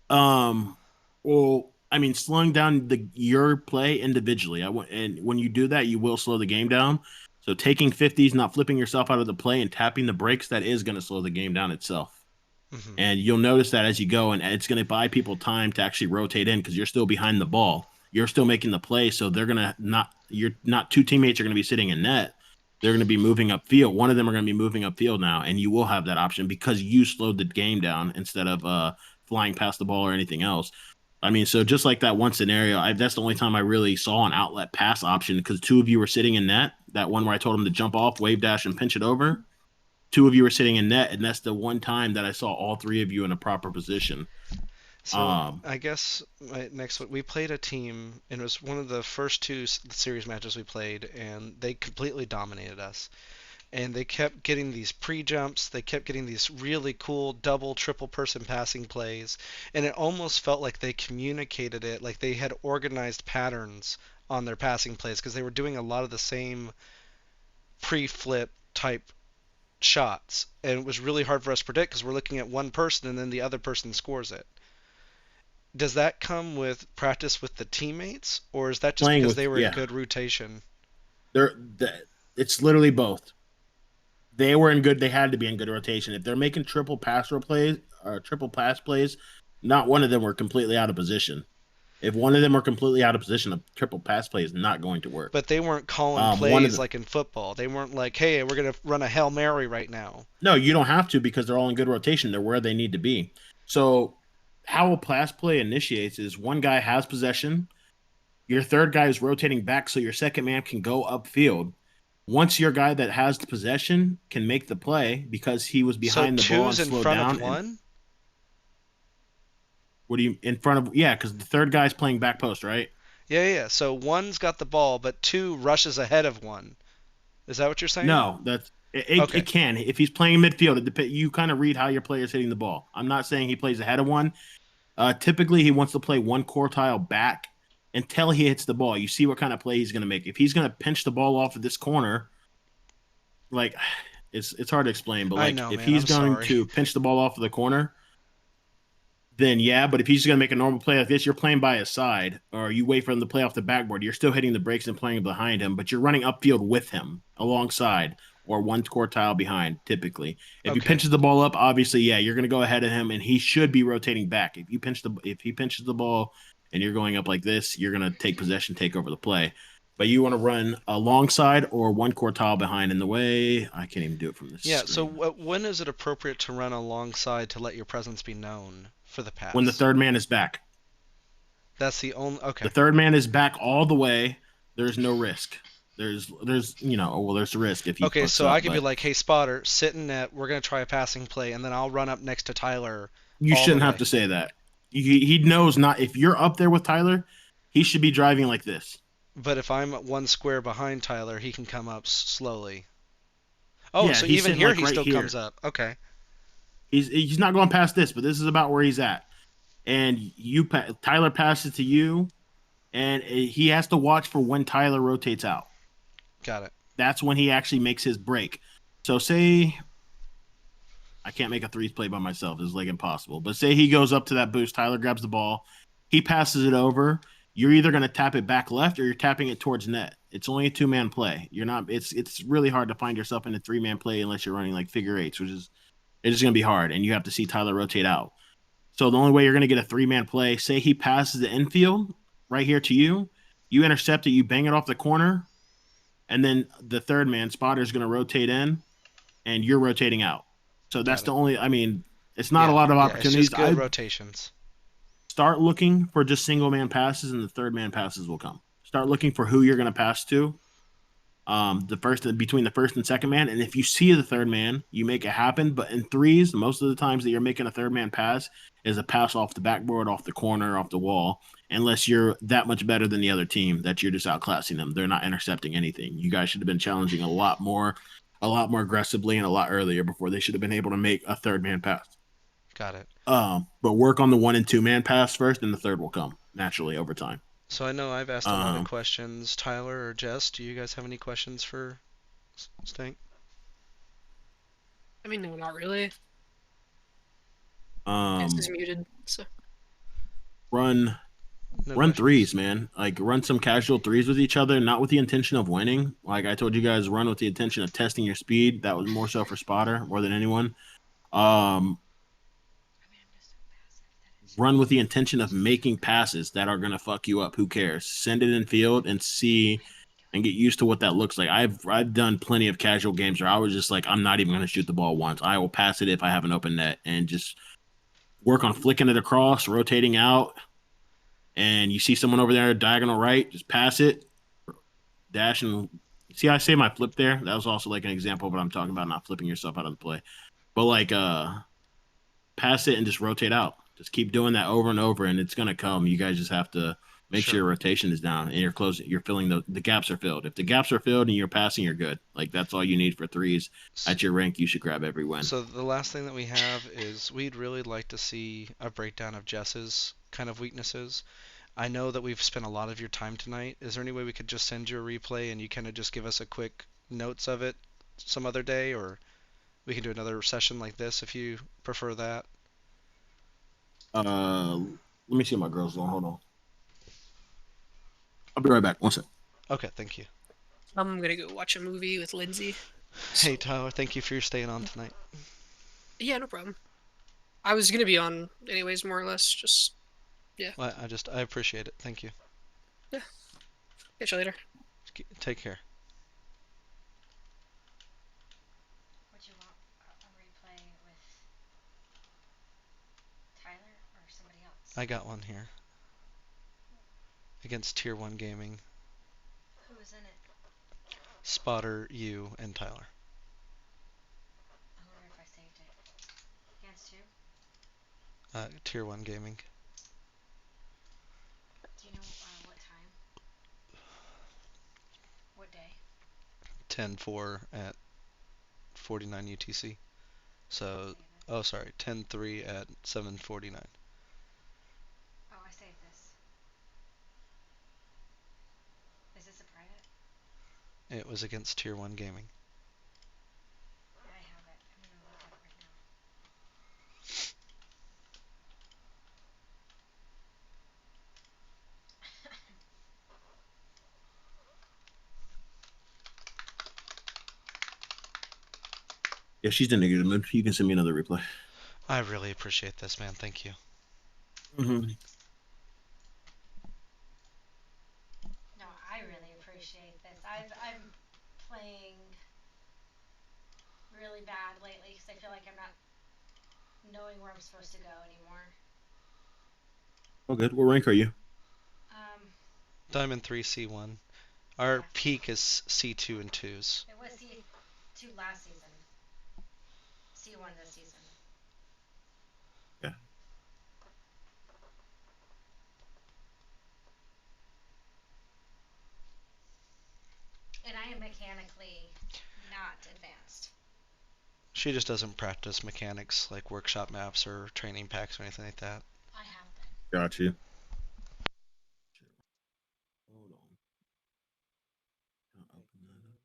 Well, I mean, slowing down your play individually. And when you do that, you will slow the game down. So taking 50s, not flipping yourself out of the play, and tapping the brakes, that is going to slow the game down itself. Hmm. And you'll notice that as you go, and it's going to buy people time to actually rotate in because you're still behind the ball. You're still making the play, so they're going to not. You're not two teammates are going to be sitting in net. They're going to be moving upfield. One of them are going to be moving upfield now, and you will have that option because you slowed the game down instead of flying past the ball or anything else. I mean, so just like that one scenario, that's the only time I really saw an outlet pass option because two of you were sitting in net. That one where I told him to jump off, wave dash, and pinch it over. Two of you were sitting in net, and that's the one time that I saw all three of you in a proper position. So Um, I guess next we played a team, and it was one of the first two series matches we played, and they completely dominated us. And they kept getting these pre-jumps, they kept getting these really cool double, triple person passing plays, and it almost felt like they communicated it, like they had organized patterns on their passing plays because they were doing a lot of the same pre-flip type shots, and it was really hard for us to predict because we're looking at one person and then the other person scores it. Does that come with practice with the teammates, or is that just Playing because with they were in good rotation? they're it's literally both. They were in good. They had to be in good rotation. If they're making triple pass plays or triple pass plays, not one of them were completely out of position. If one of them were completely out of position, a triple pass play is not going to work. But they weren't calling One of plays the like in football. They weren't like, "Hey, we're gonna run a Hail Mary right now." No, you don't have to because they're all in good rotation. They're where they need to be. So how a pass play initiates is one guy has possession. Your third guy is rotating back so your second man can go upfield. Once your guy that has the possession can make the play because he was So behind the ball two's and in slowed front of down. And one. what do you in front of? Yeah, because the third guy's playing back post, right? Yeah. So one's got the ball, but two rushes ahead of one. Is that what you're saying? No, it Okay. can. If he's playing midfield, you kind of read how your player's hitting the ball. I'm not saying he plays ahead of one. Typically, he wants to play one quartile back until he hits the ball. You see what kind of play he's going to make. If he's going to pinch the ball off of this corner, like it's hard to explain, but I like know, if man. he's I'm going sorry. to pinch the ball off of the corner, then yeah. But if he's going to make a normal play like this, you're playing by his side, or you wait for him to play off the backboard. You're still hitting the brakes and playing behind him, but you're running upfield with him alongside or one quartile behind. Typically, if he Okay. pinches the ball up, obviously, yeah, you're going to go ahead of him, and he should be rotating back. If he pinches the ball and you're going up like this, you're going to take possession, take over the play. But you want to run alongside or one quartile behind. In the way, I can't even do it from this Yeah. So screen. when is it appropriate to run alongside to let your presence be known for the When the pass? third man is back. That's the only. The Okay. third man is back all the way. There's no risk. There's a risk if he Okay. fucks So I up, could be but like, "Hey, spotter, sit in net. We're gonna try a passing play, and then I'll run up next to Tyler you all the shouldn't have way." to say that. He knows not if you're up there with Tyler, he should be driving like this. But if I'm one square behind Tyler, he can come up slowly. Oh, Yeah, so he's even sitting here like he right still comes here. up. Okay. He's not going past this, but this is about where he's at. And Tyler passes to you, and he has to watch for when Tyler rotates out. Got it. That's when he actually makes his break. So say I can't make a threes play by myself. It's like impossible. But say he goes up to that boost, Tyler grabs the ball, he passes it over. You're either going to tap it back left or you're tapping it towards net. It's only a two-man play. You're not. It's really hard to find yourself in a three-man play unless you're running like figure eights, which is it's just going to be hard. And you have to see Tyler rotate out. So the only way you're going to get a three-man play, say he passes the infield right here to you, you intercept it, you bang it off the corner, and then the third man spotter is going to rotate in, and you're rotating out. So that's Got the it. only. I mean, it's not a Yeah. lot of Yeah. It's just opportunities. good I rotations. start looking for just single man passes, and the third man passes will come. Start looking for who you're going to pass to. The first between the first and second man, and if you see the third man, you make it happen. But in threes, most of the times that you're making a third man pass is a pass off the backboard, off the corner, off the wall. Unless you're that much better than the other team, that you're just outclassing them. They're not intercepting anything. You guys should have been challenging a lot more aggressively and a lot earlier before they should have been able to make a third man pass. Got it. But work on the 1 and 2 man pass first, and the third will come naturally over time. So I know I've asked a lot of Um, questions. Tyler or Jess, do you guys have any questions for Stank? I mean, no, not really. This is um, muted, so run No run questions. threes, man. Like run some casual threes with each other, not with the intention of winning. Like I told you guys, run with the intention of testing your speed. That was more so for spotter more than anyone. Run with the intention of making passes that are gonna fuck you up. Who cares? Send it in field and see and get used to what that looks like. I've done plenty of casual games where I was just like, I'm not even gonna shoot the ball once. I will pass it if I have an open net and just work on flicking it across, rotating out, and you see someone over there diagonal right, just pass it, dash and see. I say my flip there. That was also like an example of what I'm talking about, not flipping yourself out of the play, but like pass it and just rotate out. Just keep doing that over and over, and it's gonna come. You guys just have to make sure Sure. your rotation is down and you're closing. You're filling the gaps are filled. If the gaps are filled and you're passing, you're good. Like that's all you need for threes. At your rank, you should grab every win. So the last thing that we have is we'd really like to see a breakdown of Jess's kind of weaknesses. I know that we've spent a lot of your time tonight. Is there any way we could just send you a replay and you kind of just give us a quick notes of it some other day, or we can do another session like this if you prefer that? Let me see what my girl's doing. Hold on. I'll be right back. One sec. Okay, thank you. I'm gonna go watch a movie with Lindsay. Hey Tyler, thank you for staying on tonight. Yeah, no problem. I was gonna be on anyways, more or less. Just Well, I appreciate it. Thank you. catch you later. Take care. Would you want a replay with Tyler or somebody else? I got one here. Against Tier 1 Gaming. Who was in it? Spotter, you, and Tyler. I wonder if I saved it. Against who? Tier 1 Gaming. Do you know what time? What day? 10-4 at 49 UTC. So, oh sorry, 10-3 at 7:49. Oh, I saved this. Is this a private? It was against Tier 1 Gaming. Yeah, I have it. I'm gonna look at it right now. Yeah, she's in a good mood. You can send me another replay. I really appreciate this, man. Thank you. Mm-hmm. No, I really appreciate this. I'm playing really bad lately because I feel like I'm not knowing where I'm supposed to go anymore. Oh, good. What rank are you? Diamond 3 C1. Our Yeah. peak is C2 and 2s. It was C2 last season. C1 this season. Yeah. And I am mechanically not advanced. She just doesn't practice mechanics like workshop maps or training packs or anything like that. I have been. Got you. Hold on. I'll open that up.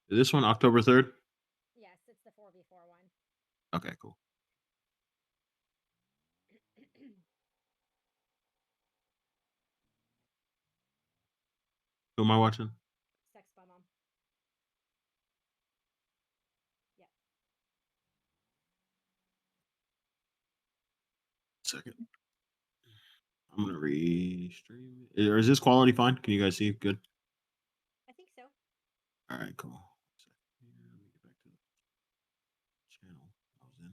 Is this one October 3rd? Yes, it's the 4v4 one. Okay, cool. Who am I watching? Sex bomb mom. Yep. Second. I'm gonna restream it. Or is this quality fine? Can you guys see? Good. I think so. All right, cool. Let me get back to the channel I was in.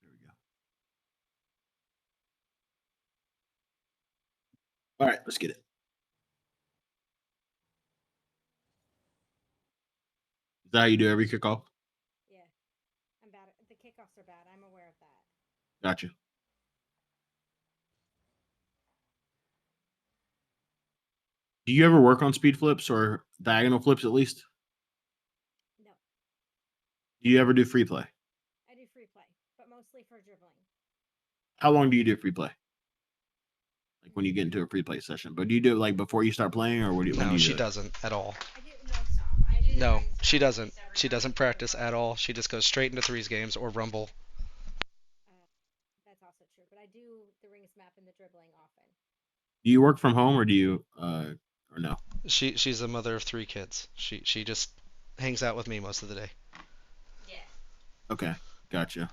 There we go. All right, let's get it. that how you do every kickoff? Yeah. I'm bad at the kickoffs are bad. I'm aware of that. Gotcha. Do you ever work on speed flips or diagonal flips at least? No. Do you ever do free play? I do free play, but mostly for dribbling. How long do you do free play? Like when you get into a free play session, but do you do it like before you start playing, or when do No, you she do it? doesn't at all. I do no stop. I do the No, rings she practice doesn't. every She time doesn't I practice go. at all. She just goes straight into threes games or Rumble. That's also true, but I do the rings map and the dribbling often. Do you work from home or do you or no? She's a mother of 3 kids. She just hangs out with me most of the day. Yeah. Okay, gotcha.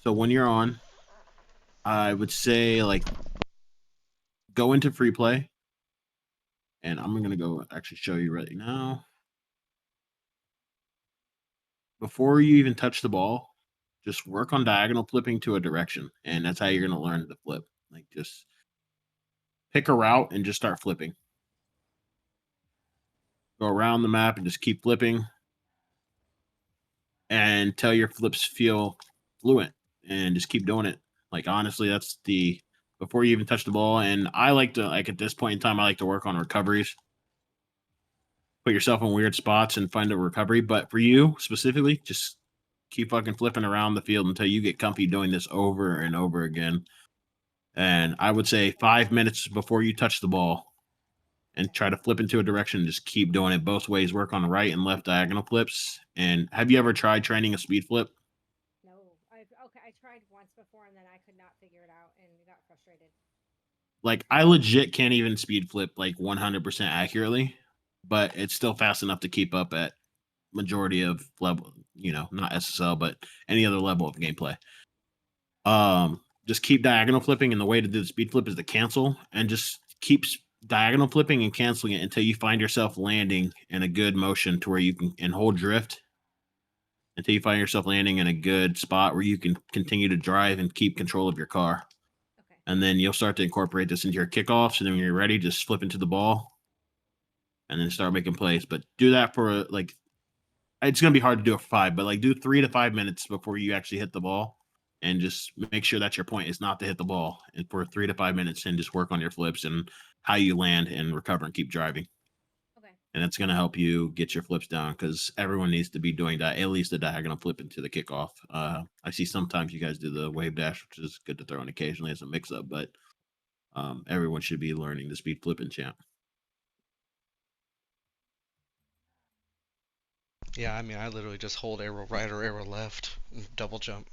So when you're on, I would say like go into free play, and I'm gonna go actually show you right now. Before you even touch the ball, just work on diagonal flipping to a direction, and that's how you're gonna learn to flip. Like just pick a route and just start flipping. Go around the map and just keep flipping until your flips feel fluent, and just keep doing it. Like honestly, that's the before you even touch the ball. And I like to like at this point in time, I like to work on recoveries. Put yourself in weird spots and find a recovery. But for you specifically, just keep fucking flipping around the field until you get comfy doing this over and over again. And I would say 5 minutes before you touch the ball and try to flip into a direction. Just keep doing it both ways. Work on right and left diagonal flips. And have you ever tried training a speed flip? No. I tried once before and then I could not figure it out and got frustrated. Like I legit can't even speed flip like 100% accurately, but it's still fast enough to keep up at majority of level, not SSL, but any other level of gameplay. Just keep diagonal flipping, and the way to do the speed flip is to cancel and just keep diagonal flipping and canceling it until you find yourself landing in a good motion to where you can and hold drift until you find yourself landing in a good spot where you can continue to drive and keep control of your car. Okay. And then you'll start to incorporate this into your kickoffs. And then when you're ready, just flip into the ball and then start making plays. But do that for like, it's going to be hard to do it for 5, but like do 3 to 5 minutes before you actually hit the ball. And just make sure that your point is not to hit the ball. And for 3 to 5 minutes, and just work on your flips and how you land and recover and keep driving. Okay. And it's going to help you get your flips down because everyone needs to be doing that, at least a diagonal flip into the kickoff. I see sometimes you guys do the wave dash, which is good to throw in occasionally as a mix up, but everyone should be learning the speed flipping champ. Yeah, I mean, I literally just hold arrow right or arrow left and double jump.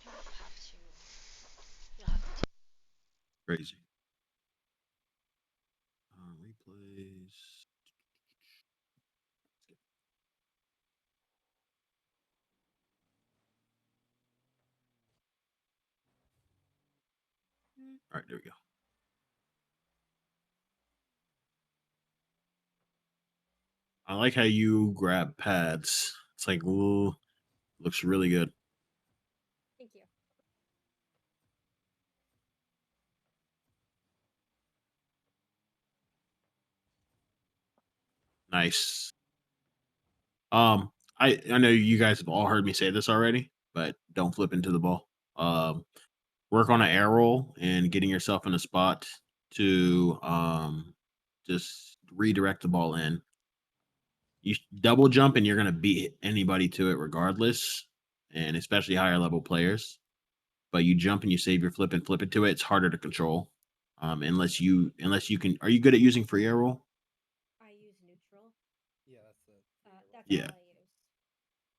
You'll have to. You'll have to. Crazy. Replays. All right, there we go. I like how you grab pads. It's like, ooh, looks really good. Thank you. Nice. I know you guys have all heard me say this already, but don't flip into the ball. Work on an air roll and getting yourself in a spot to just redirect the ball in. You double jump and you're gonna beat anybody to it regardless, and especially higher level players. But you jump and you save your flip and flip it to it. It's harder to control. Unless you can. Are you good at using free air roll? I use neutral. Yeah, that's it. That's Yeah. all I use.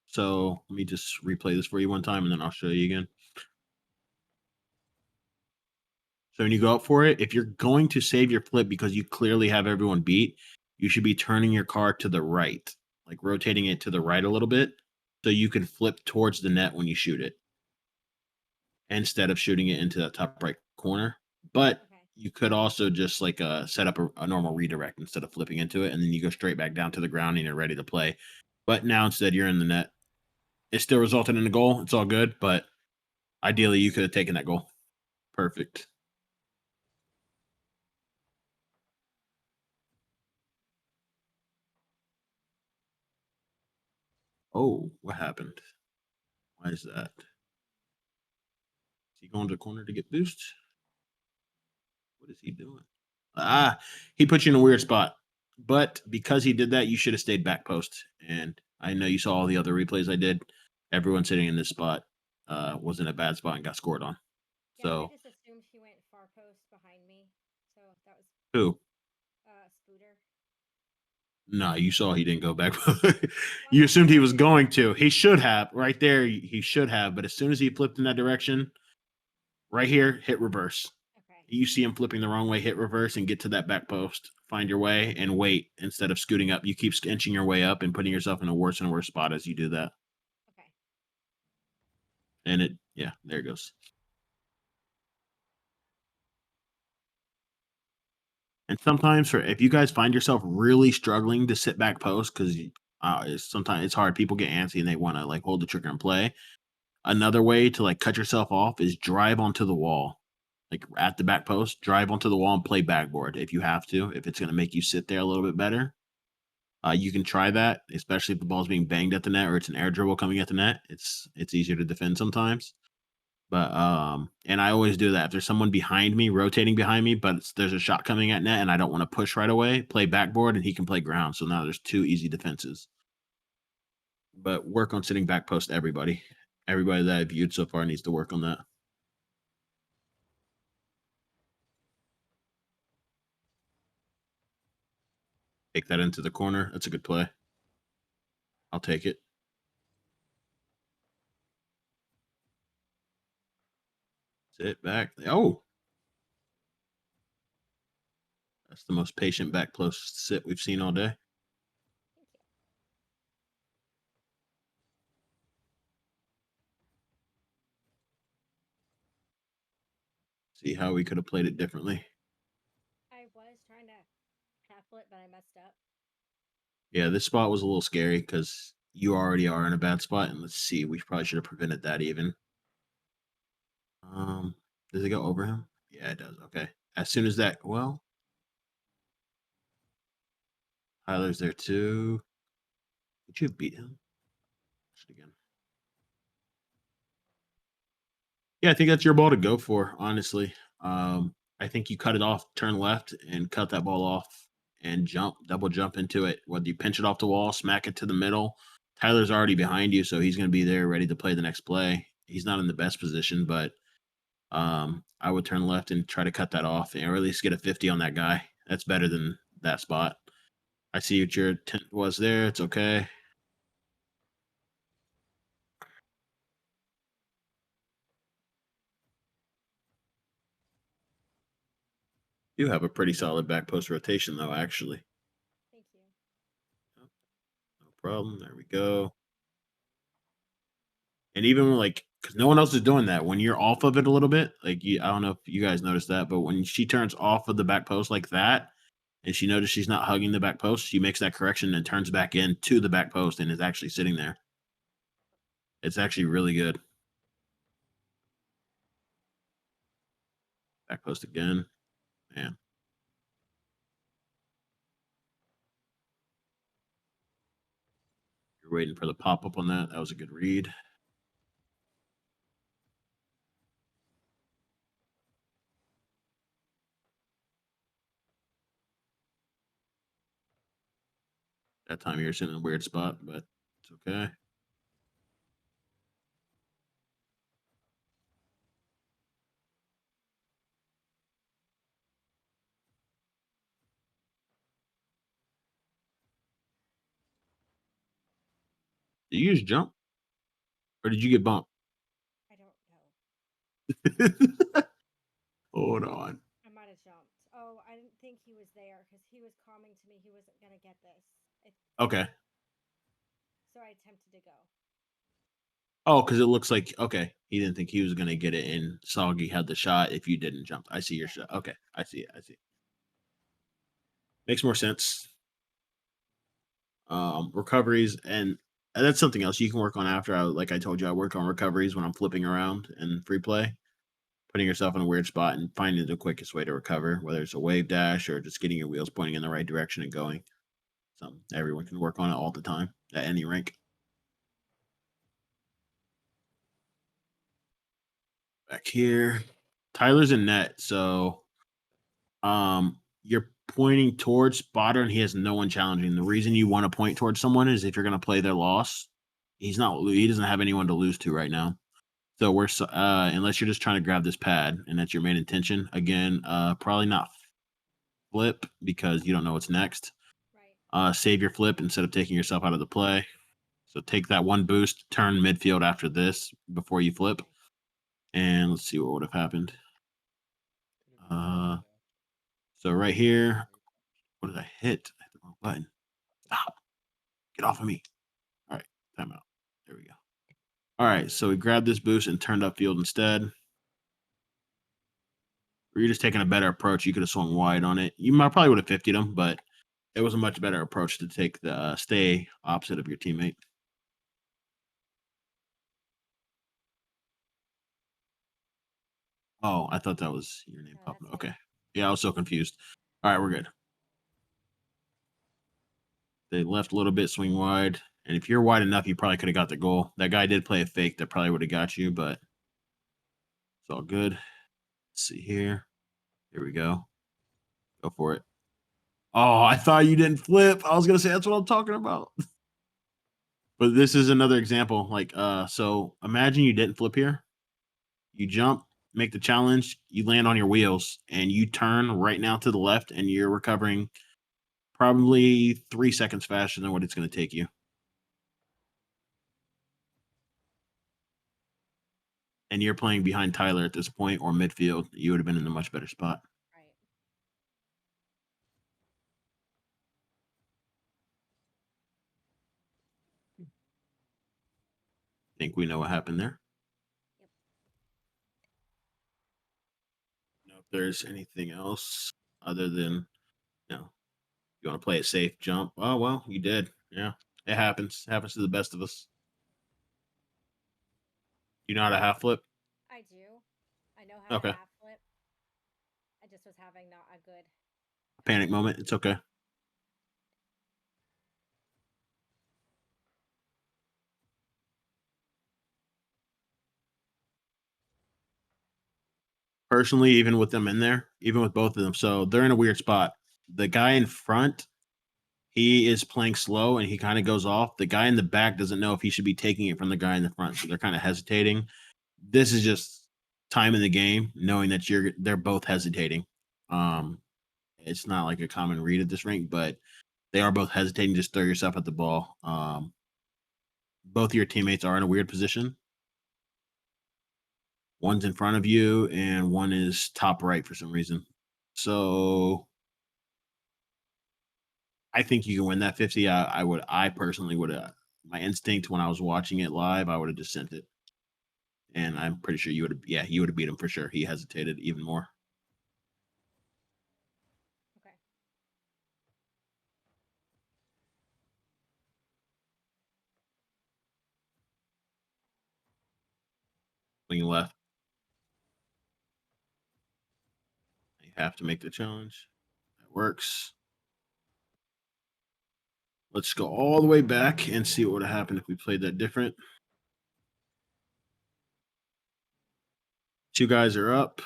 So let me just replay this for you one time and then I'll show you again. So when you go up for it, if you're going to save your flip because you clearly have everyone beat, you should be turning your car to the right, like rotating it to the right a little bit so you can flip towards the net when you shoot it instead of shooting it into the top right corner. But Okay. you could also just like set up a normal redirect instead of flipping into it, and then you go straight back down to the ground and you're ready to play. But now instead you're in the net. It still resulted in a goal. It's all good, but ideally you could have taken that goal. Perfect. Oh, what happened? Why is that? Is he going to the corner to get boost? What is he doing? Ah, he put you in a weird spot. But because he did that, you should have stayed back post. And I know you saw all the other replays I did. Everyone sitting in this spot was in a bad spot and got scored on. Yeah, I So just assumed he went far post behind me. So that was who? Spooder. No, you saw he didn't go back. Well, You that's assumed what he I was did. going to. He should have. Right there, he should have. But as soon as he flipped in that direction, right here, hit reverse. Okay. You see him flipping the wrong way, hit reverse and get to that back post. Find your way and wait instead of scooting up. You keep inching your way up and putting yourself in a worse and worse spot as you do that. Okay. And it, yeah, there it goes. And sometimes, for if you guys find yourself really struggling to sit back post because sometimes it's hard, people get antsy and they want to like hold the trigger and play. Another way to like cut yourself off is drive onto the wall, like at the back post. Drive onto the wall and play backboard if you have to. If it's going to make you sit there a little bit better, you can try that, especially if the ball's being banged at the net or it's an air dribble coming at the net. It's easier to defend sometimes. But and I always do that. If there's someone behind me, rotating behind me, but there's a shot coming at net and I don't want to push right away, play backboard and he can play ground. So now there's two easy defenses. But work on sitting back post, everybody. Everybody that I've viewed so far needs to work on that. Take that into the corner. That's a good play. I'll take it. Sit back. Oh, that's the most patient back post sit we've seen all day. Thank you. See how we could have played it differently. I was trying to tackle it, but I messed up. Yeah, this spot was a little scary because you already are in a bad spot. And let's see, we probably should have prevented that even. Does it go over him? Yeah, it does. Okay. As soon as that, well, Tyler's there too. Would you have beat him? Again. Yeah, I think that's your ball to go for, honestly. I think you cut it off, turn left, and cut that ball off and double jump into it. Whether you pinch it off the wall, smack it to the middle. Tyler's already behind you, so he's going to be there ready to play the next play. He's not in the best position, but I would turn left and try to cut that off or at least get a 50 on that guy. That's better than that spot. I see what your intent was there. It's okay. You have a pretty solid back post rotation, though, actually. Thank you. No problem. There we go. And even like, because no one else is doing that, when you're off of it a little bit, like I don't know if you guys noticed that, but when she turns off of the back post like that, and she notices she's not hugging the back post, she makes that correction and turns back in to the back post and is actually sitting there. It's actually really good. Back post again. Man. You're waiting for the pop up on that. That was a good read. That time you're sitting in a weird spot, but it's okay. Did you just jump? Or did you get bumped? I don't know. Hold on. I might have jumped. Oh, I didn't think he was there because he was calming to me. He wasn't gonna get this. Okay. So I attempted to go. Oh, because it looks like okay. He didn't think he was gonna get it, and Soggy had the shot. If you didn't jump, I see your shot. Okay, I see it. I see. Makes more sense. Recoveries and that's something else you can work on after. Like I told you, I work on recoveries when I'm flipping around in free play, putting yourself in a weird spot and finding the quickest way to recover, whether it's a wave dash or just getting your wheels pointing in the right direction and going. So everyone can work on it all the time at any rank. Back here. Tyler's in net, so you're pointing towards spotter and he has no one challenging. The reason you want to point towards someone is if you're gonna play their loss, he doesn't have anyone to lose to right now. So unless you're just trying to grab this pad and that's your main intention, again, probably not flip because you don't know what's next. Right. Save your flip instead of taking yourself out of the play. So take that one boost, turn midfield after this before you flip. And let's see what would have happened. So right here, what did I hit? I hit the wrong button. Stop. Get off of me. All right, time out. There we go. All right, so we grabbed this boost and turned upfield instead. Or you're just taking a better approach. You could have swung wide on it. You probably would have 50'd him, but it was a much better approach to take the stay opposite of your teammate. Oh, I thought that was your name No, popping. that's Okay. me. Yeah, I was so confused. All right, we're good. They left a little bit, swing wide. And if you're wide enough, you probably could have got the goal. That guy did play a fake that probably would have got you, but it's all good. Let's see here. Here we go. Go for it. Oh, I thought you didn't flip. I was gonna say that's what I'm talking about. But this is another example. Like, so imagine you didn't flip here. You jump, make the challenge, you land on your wheels, and you turn right now to the left, and you're recovering probably 3 seconds faster than what it's gonna take you. And you're playing behind Tyler at this point or midfield, you would have been in a much better spot. Right. Think we know what happened there. Yep. Know if there's anything else other than you want to play it safe, jump. Oh well, you did. Yeah. It happens. It happens to the best of us. You know how to half flip? I do. I know how to Okay. half flip. I just was having not a good Panic moment. It's okay. Personally, even with them in there, even with both of them. So they're in a weird spot. The guy in front, he is playing slow and he kind of goes off. The guy in the back doesn't know if he should be taking it from the guy in the front. So they're kind of hesitating. This is just time in the game, knowing that they're both hesitating. It's not like a common read at this rink, but they are both hesitating. Just throw yourself at the ball. Both of your teammates are in a weird position. One's in front of you, and one is top right for some reason. So I think you can win that 50. I personally would have. My instinct when I was watching it live, I would have just sent it, and I'm pretty sure you would have. Yeah, you would have beat him for sure. He hesitated even more. okay. Swing left. You have to make the challenge. That works. Let's go all the way back and see what would have happened if we played that different. Two guys are up.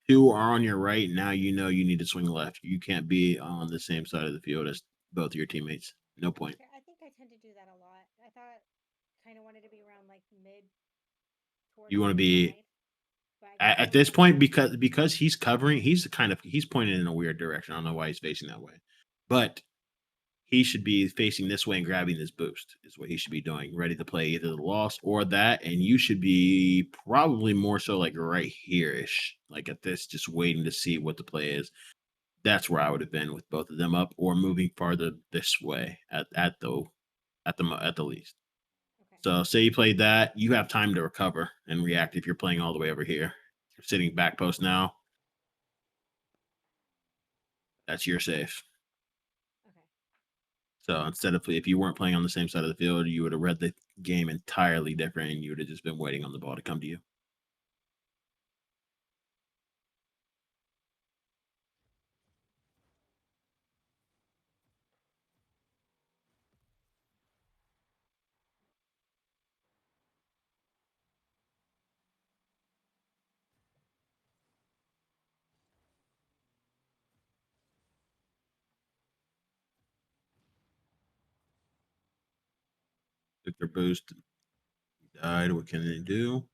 Two are on your right. Now you know you need to swing left. You can't be on the same side of the field as both of your teammates. No point. Okay. I think I tend to do that a lot. I thought kind of wanted to be around like mid towards You want to the be side, but I guess at this point because he's covering. He's pointed in a weird direction. I don't know why he's facing that way, but he should be facing this way and grabbing this boost is what he should be doing, ready to play either the loss or that. And you should be probably more so like right here-ish, like at this, just waiting to see what the play is. That's where I would have been with both of them up or moving farther this way at the least. Okay. So say you played that, you have time to recover and react if you're playing all the way over here. You're sitting back post now. That's your safe. Okay. So instead of if you weren't playing on the same side of the field, you would have read the game entirely different and you would have just been waiting on the ball to come to you. Took their boost. Died. What can they do?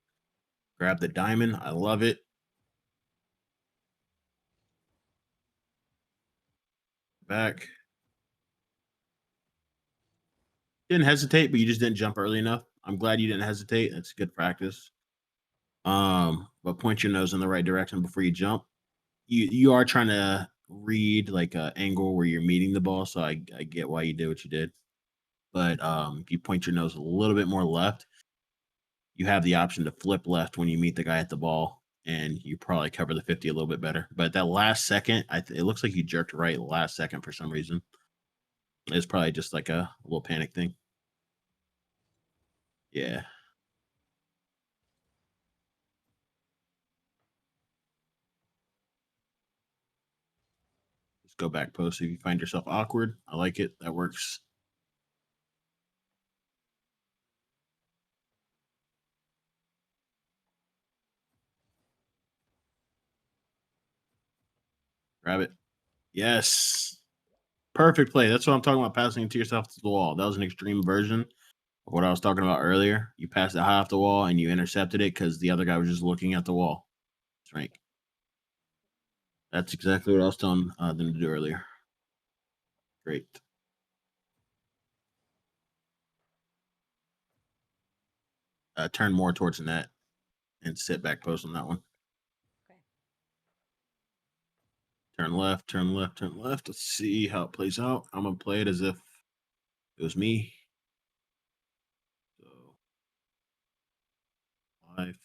Grab the diamond. I love it. Back. Didn't hesitate, but you just didn't jump early enough. I'm glad you didn't hesitate. That's good practice. But point your nose in the right direction before you jump. You are trying to read like a angle where you're meeting the ball, so I get why you did what you did. But if you point your nose a little bit more left, you have the option to flip left when you meet the guy at the ball, and you probably cover the 50 a little bit better. But that last second, it looks like you jerked right last second for some reason. It's probably just like a little panic thing. Yeah. Just go back post if you find yourself awkward. I like it. That works. Grab it. Yes. Perfect play. That's what I'm talking about, passing it to yourself to the wall. That was an extreme version of what I was talking about earlier. You passed it high off the wall and you intercepted it because the other guy was just looking at the wall. That's right. That's exactly what I was telling them to do earlier. Great. Turn more towards the net and sit back post on that one. Okay. Turn left, turn left, turn left. Let's see how it plays out. I'm going to play it as if it was me. So, live.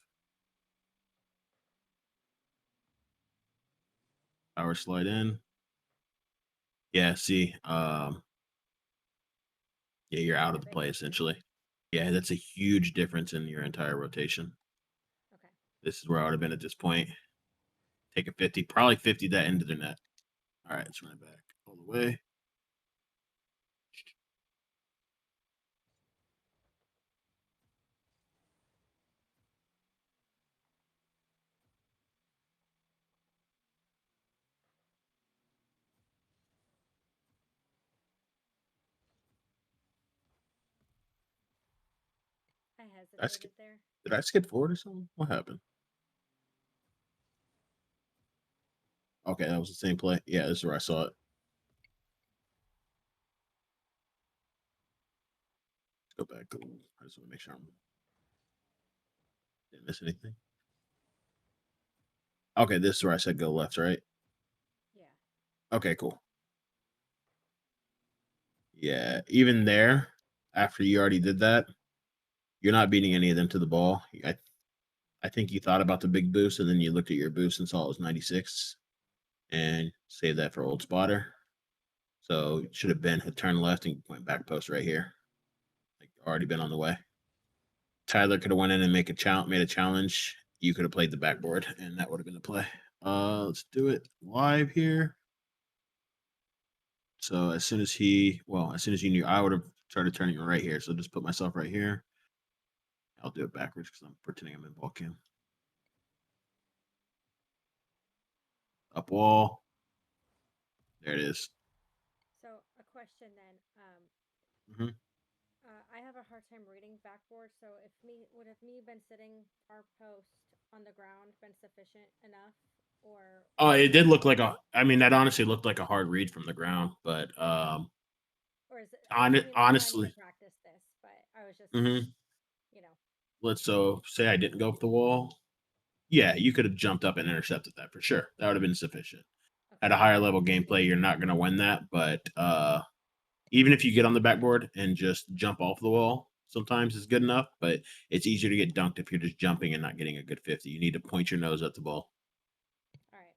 Power slide in. Yeah, see. Yeah, you're out of the play essentially. Yeah, that's a huge difference in your entire rotation. Okay. This is where I would have been at this point. Take a 50, probably 50 that into the net. All right, let's run it back all the way. I I hesitated skip- there. Did I skip forward or something? What happened? Okay, that was the same play. Yeah, this is where I saw it. Let's go back. I just want to make sure I didn't miss anything. Okay, this is where I said go left, right? Yeah. Okay, cool. Yeah, even there, after you already did that, you're not beating any of them to the ball. I think you thought about the big boost, and then you looked at your boost and saw it was 96, and saved that for old spotter. So it should have been had turned left and went back post right here. Like already been on the way. Tyler could have went in and made a challenge. You could have played the backboard, and that would have been the play. Let's do it live here. So as soon as you knew, I would have started turning it right here. So just put myself right here. I'll do it backwards because I'm pretending I'm in ball cam. Up wall. There it is. So a question then. Mhm. I have a hard time reading backboard. So if me would have me been sitting our post on the ground been sufficient enough, or Oh, it did look like that honestly looked like a hard read from the ground, but or is it? on it I mean, I know I need honestly. to practice this, but I was just, Mhm. you know. Let's say I didn't go up the wall. Yeah, you could have jumped up and intercepted that for sure. That would have been sufficient. At Okay. a higher level gameplay, you're not going to win that, but even if you get on the backboard and just jump off the wall, sometimes it's good enough, but it's easier to get dunked if you're just jumping and not getting a good 50. You need to point your nose at the ball. All right.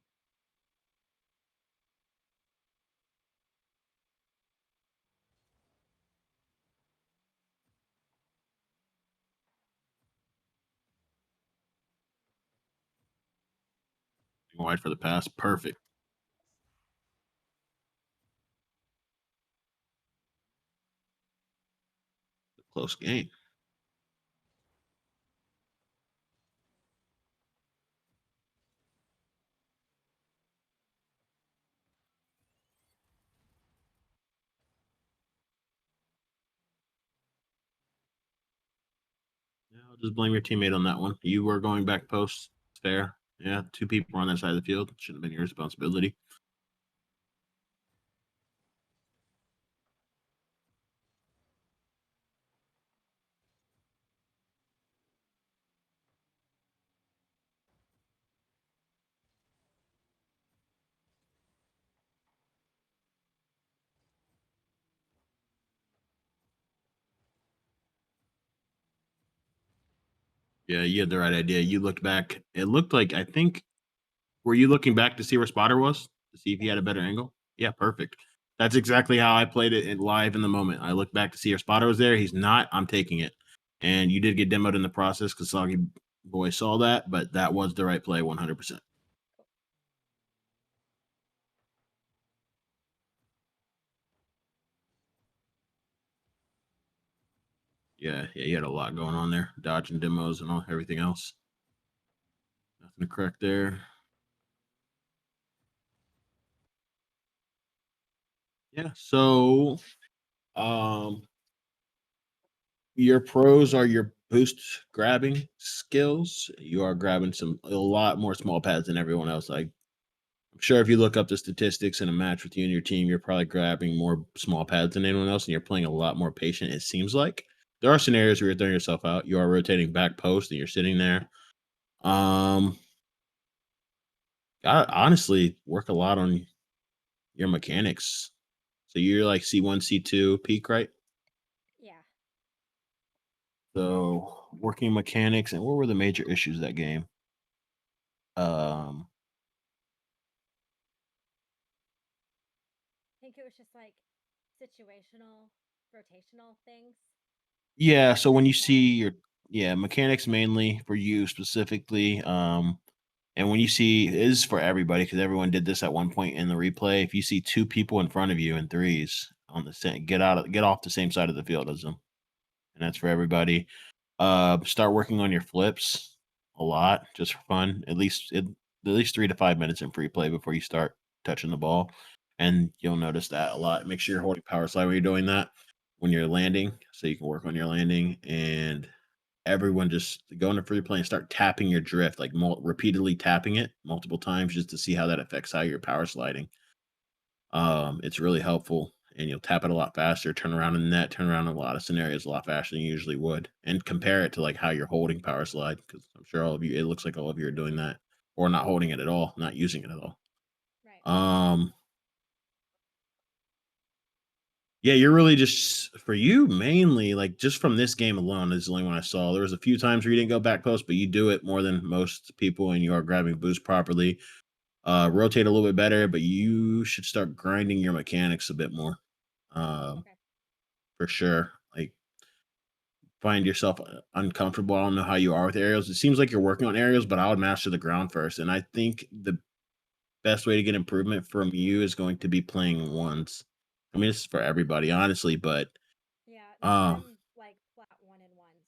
Wide for the pass. Perfect. Close game. I'll just blame your teammate on that one. You were going back post. It's fair. Yeah, 2 people on that side of the field. Shouldn't have been your responsibility. Yeah, you had the right idea. You looked back. It looked like, I think, were you looking back to see where Spotter was? To see if he had a better angle? Yeah, perfect. That's exactly how I played it live in the moment. I looked back to see if Spotter was there. He's not. I'm taking it. And you did get demoed in the process because Soggy Boy saw that, but that was the right play 100%. Yeah, you had a lot going on there. Dodging demos and everything else. Nothing to correct there. Yeah, so your pros are your boost grabbing skills. You are grabbing a lot more small pads than everyone else. I'm sure if you look up the statistics in a match with you and your team, you're probably grabbing more small pads than anyone else, and you're playing a lot more patient, it seems like. There are scenarios where you're throwing yourself out. You are rotating back post and you're sitting there. I honestly work a lot on your mechanics. So you're like C1, C2 peak, right? Yeah. So working mechanics, and what were the major issues that game? I think it was just like situational, rotational things. Yeah, so when you So see mechanics mainly for you specifically, and when you see it is for everybody because everyone did this at one point in the replay. If you see 2 people in front of you in threes on the same, get off the same side of the field as them, and that's for everybody. Start working on your flips a lot just for fun. At least 3 to 5 minutes in free play before you start touching the ball, and you'll notice that a lot. Make sure you're holding power slide when you're doing that, when you're landing, so you can work on your landing. And everyone just go into free play and start tapping your drift, like repeatedly tapping it multiple times just to see how that affects how you're power sliding. It's really helpful, and you'll tap it a lot faster, turn around in the net, turn around in a lot of scenarios a lot faster than you usually would, and compare it to like how you're holding power slide, because I'm sure all of you, it looks like all of you are doing that or not holding it at all, not using it at all. right. Yeah, you're really just, for you mainly, like just from this game alone is the only one I saw. There was a few times where you didn't go back post, but you do it more than most people, and you are grabbing boost properly. Rotate a little bit better, but you should start grinding your mechanics a bit more. Okay. For sure. Like, find yourself uncomfortable. I don't know how you are with aerials. It seems like you're working on aerials, but I would master the ground first. And I think the best way to get improvement from you is going to be playing ones. I mean, this is for everybody, honestly, but Yeah. No, I'm like flat 1 and 1s.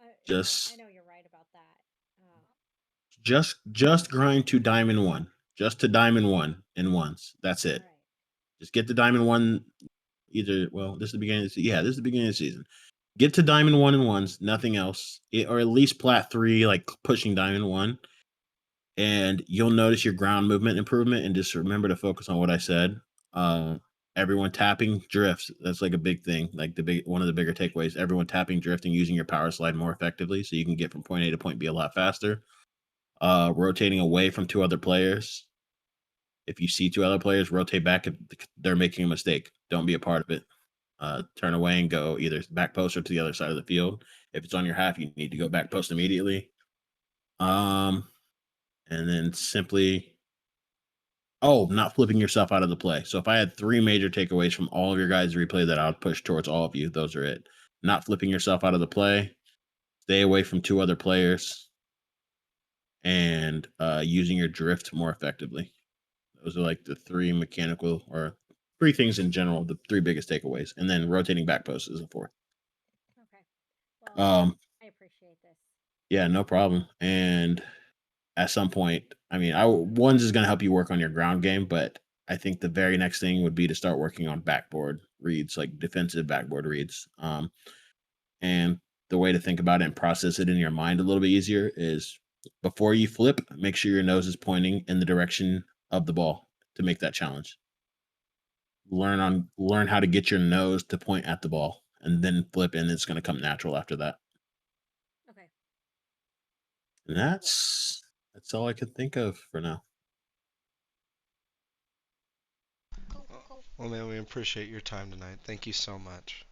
I just know you're right about that. just grind to diamond 1. Just to diamond 1 in ones. That's All it. right. Just get to diamond 1 either, well, this is the beginning of the season. Yeah, this is the beginning of the season. Get to diamond 1 and ones, nothing else. Or at least plat 3, like pushing diamond 1. And you'll notice your ground movement improvement. And just remember to focus on what I said. Everyone tapping drifts. That's like a big thing. Like one of the bigger takeaways. Everyone tapping drifting, using your power slide more effectively, so you can get from point A to point B a lot faster. Rotating away from 2 other players. If you see 2 other players, rotate back if they're making a mistake. Don't be a part of it. Turn away and go either back post or to the other side of the field. If it's on your half, you need to go back post immediately. And then simply, not flipping yourself out of the play. So if I had 3 major takeaways from all of your guys' replay that I would push towards all of you, those are it. Not flipping yourself out of the play, stay away from 2 other players, and using your drift more effectively. Those are like the 3 mechanical, or 3 things in general, the 3 biggest takeaways. And then rotating back post is a 4th. Okay. Well, I appreciate this. Yeah, no problem. And at some point, I mean, ones is going to help you work on your ground game, but I think the very next thing would be to start working on backboard reads, like defensive backboard reads. And the way to think about it and process it in your mind a little bit easier is before you flip, make sure your nose is pointing in the direction of the ball to make that challenge. Learn how to get your nose to point at the ball and then flip, and it's going to come natural after that. Okay. And that's all I could think of for now. Well, man, we appreciate your time tonight. Thank you so much.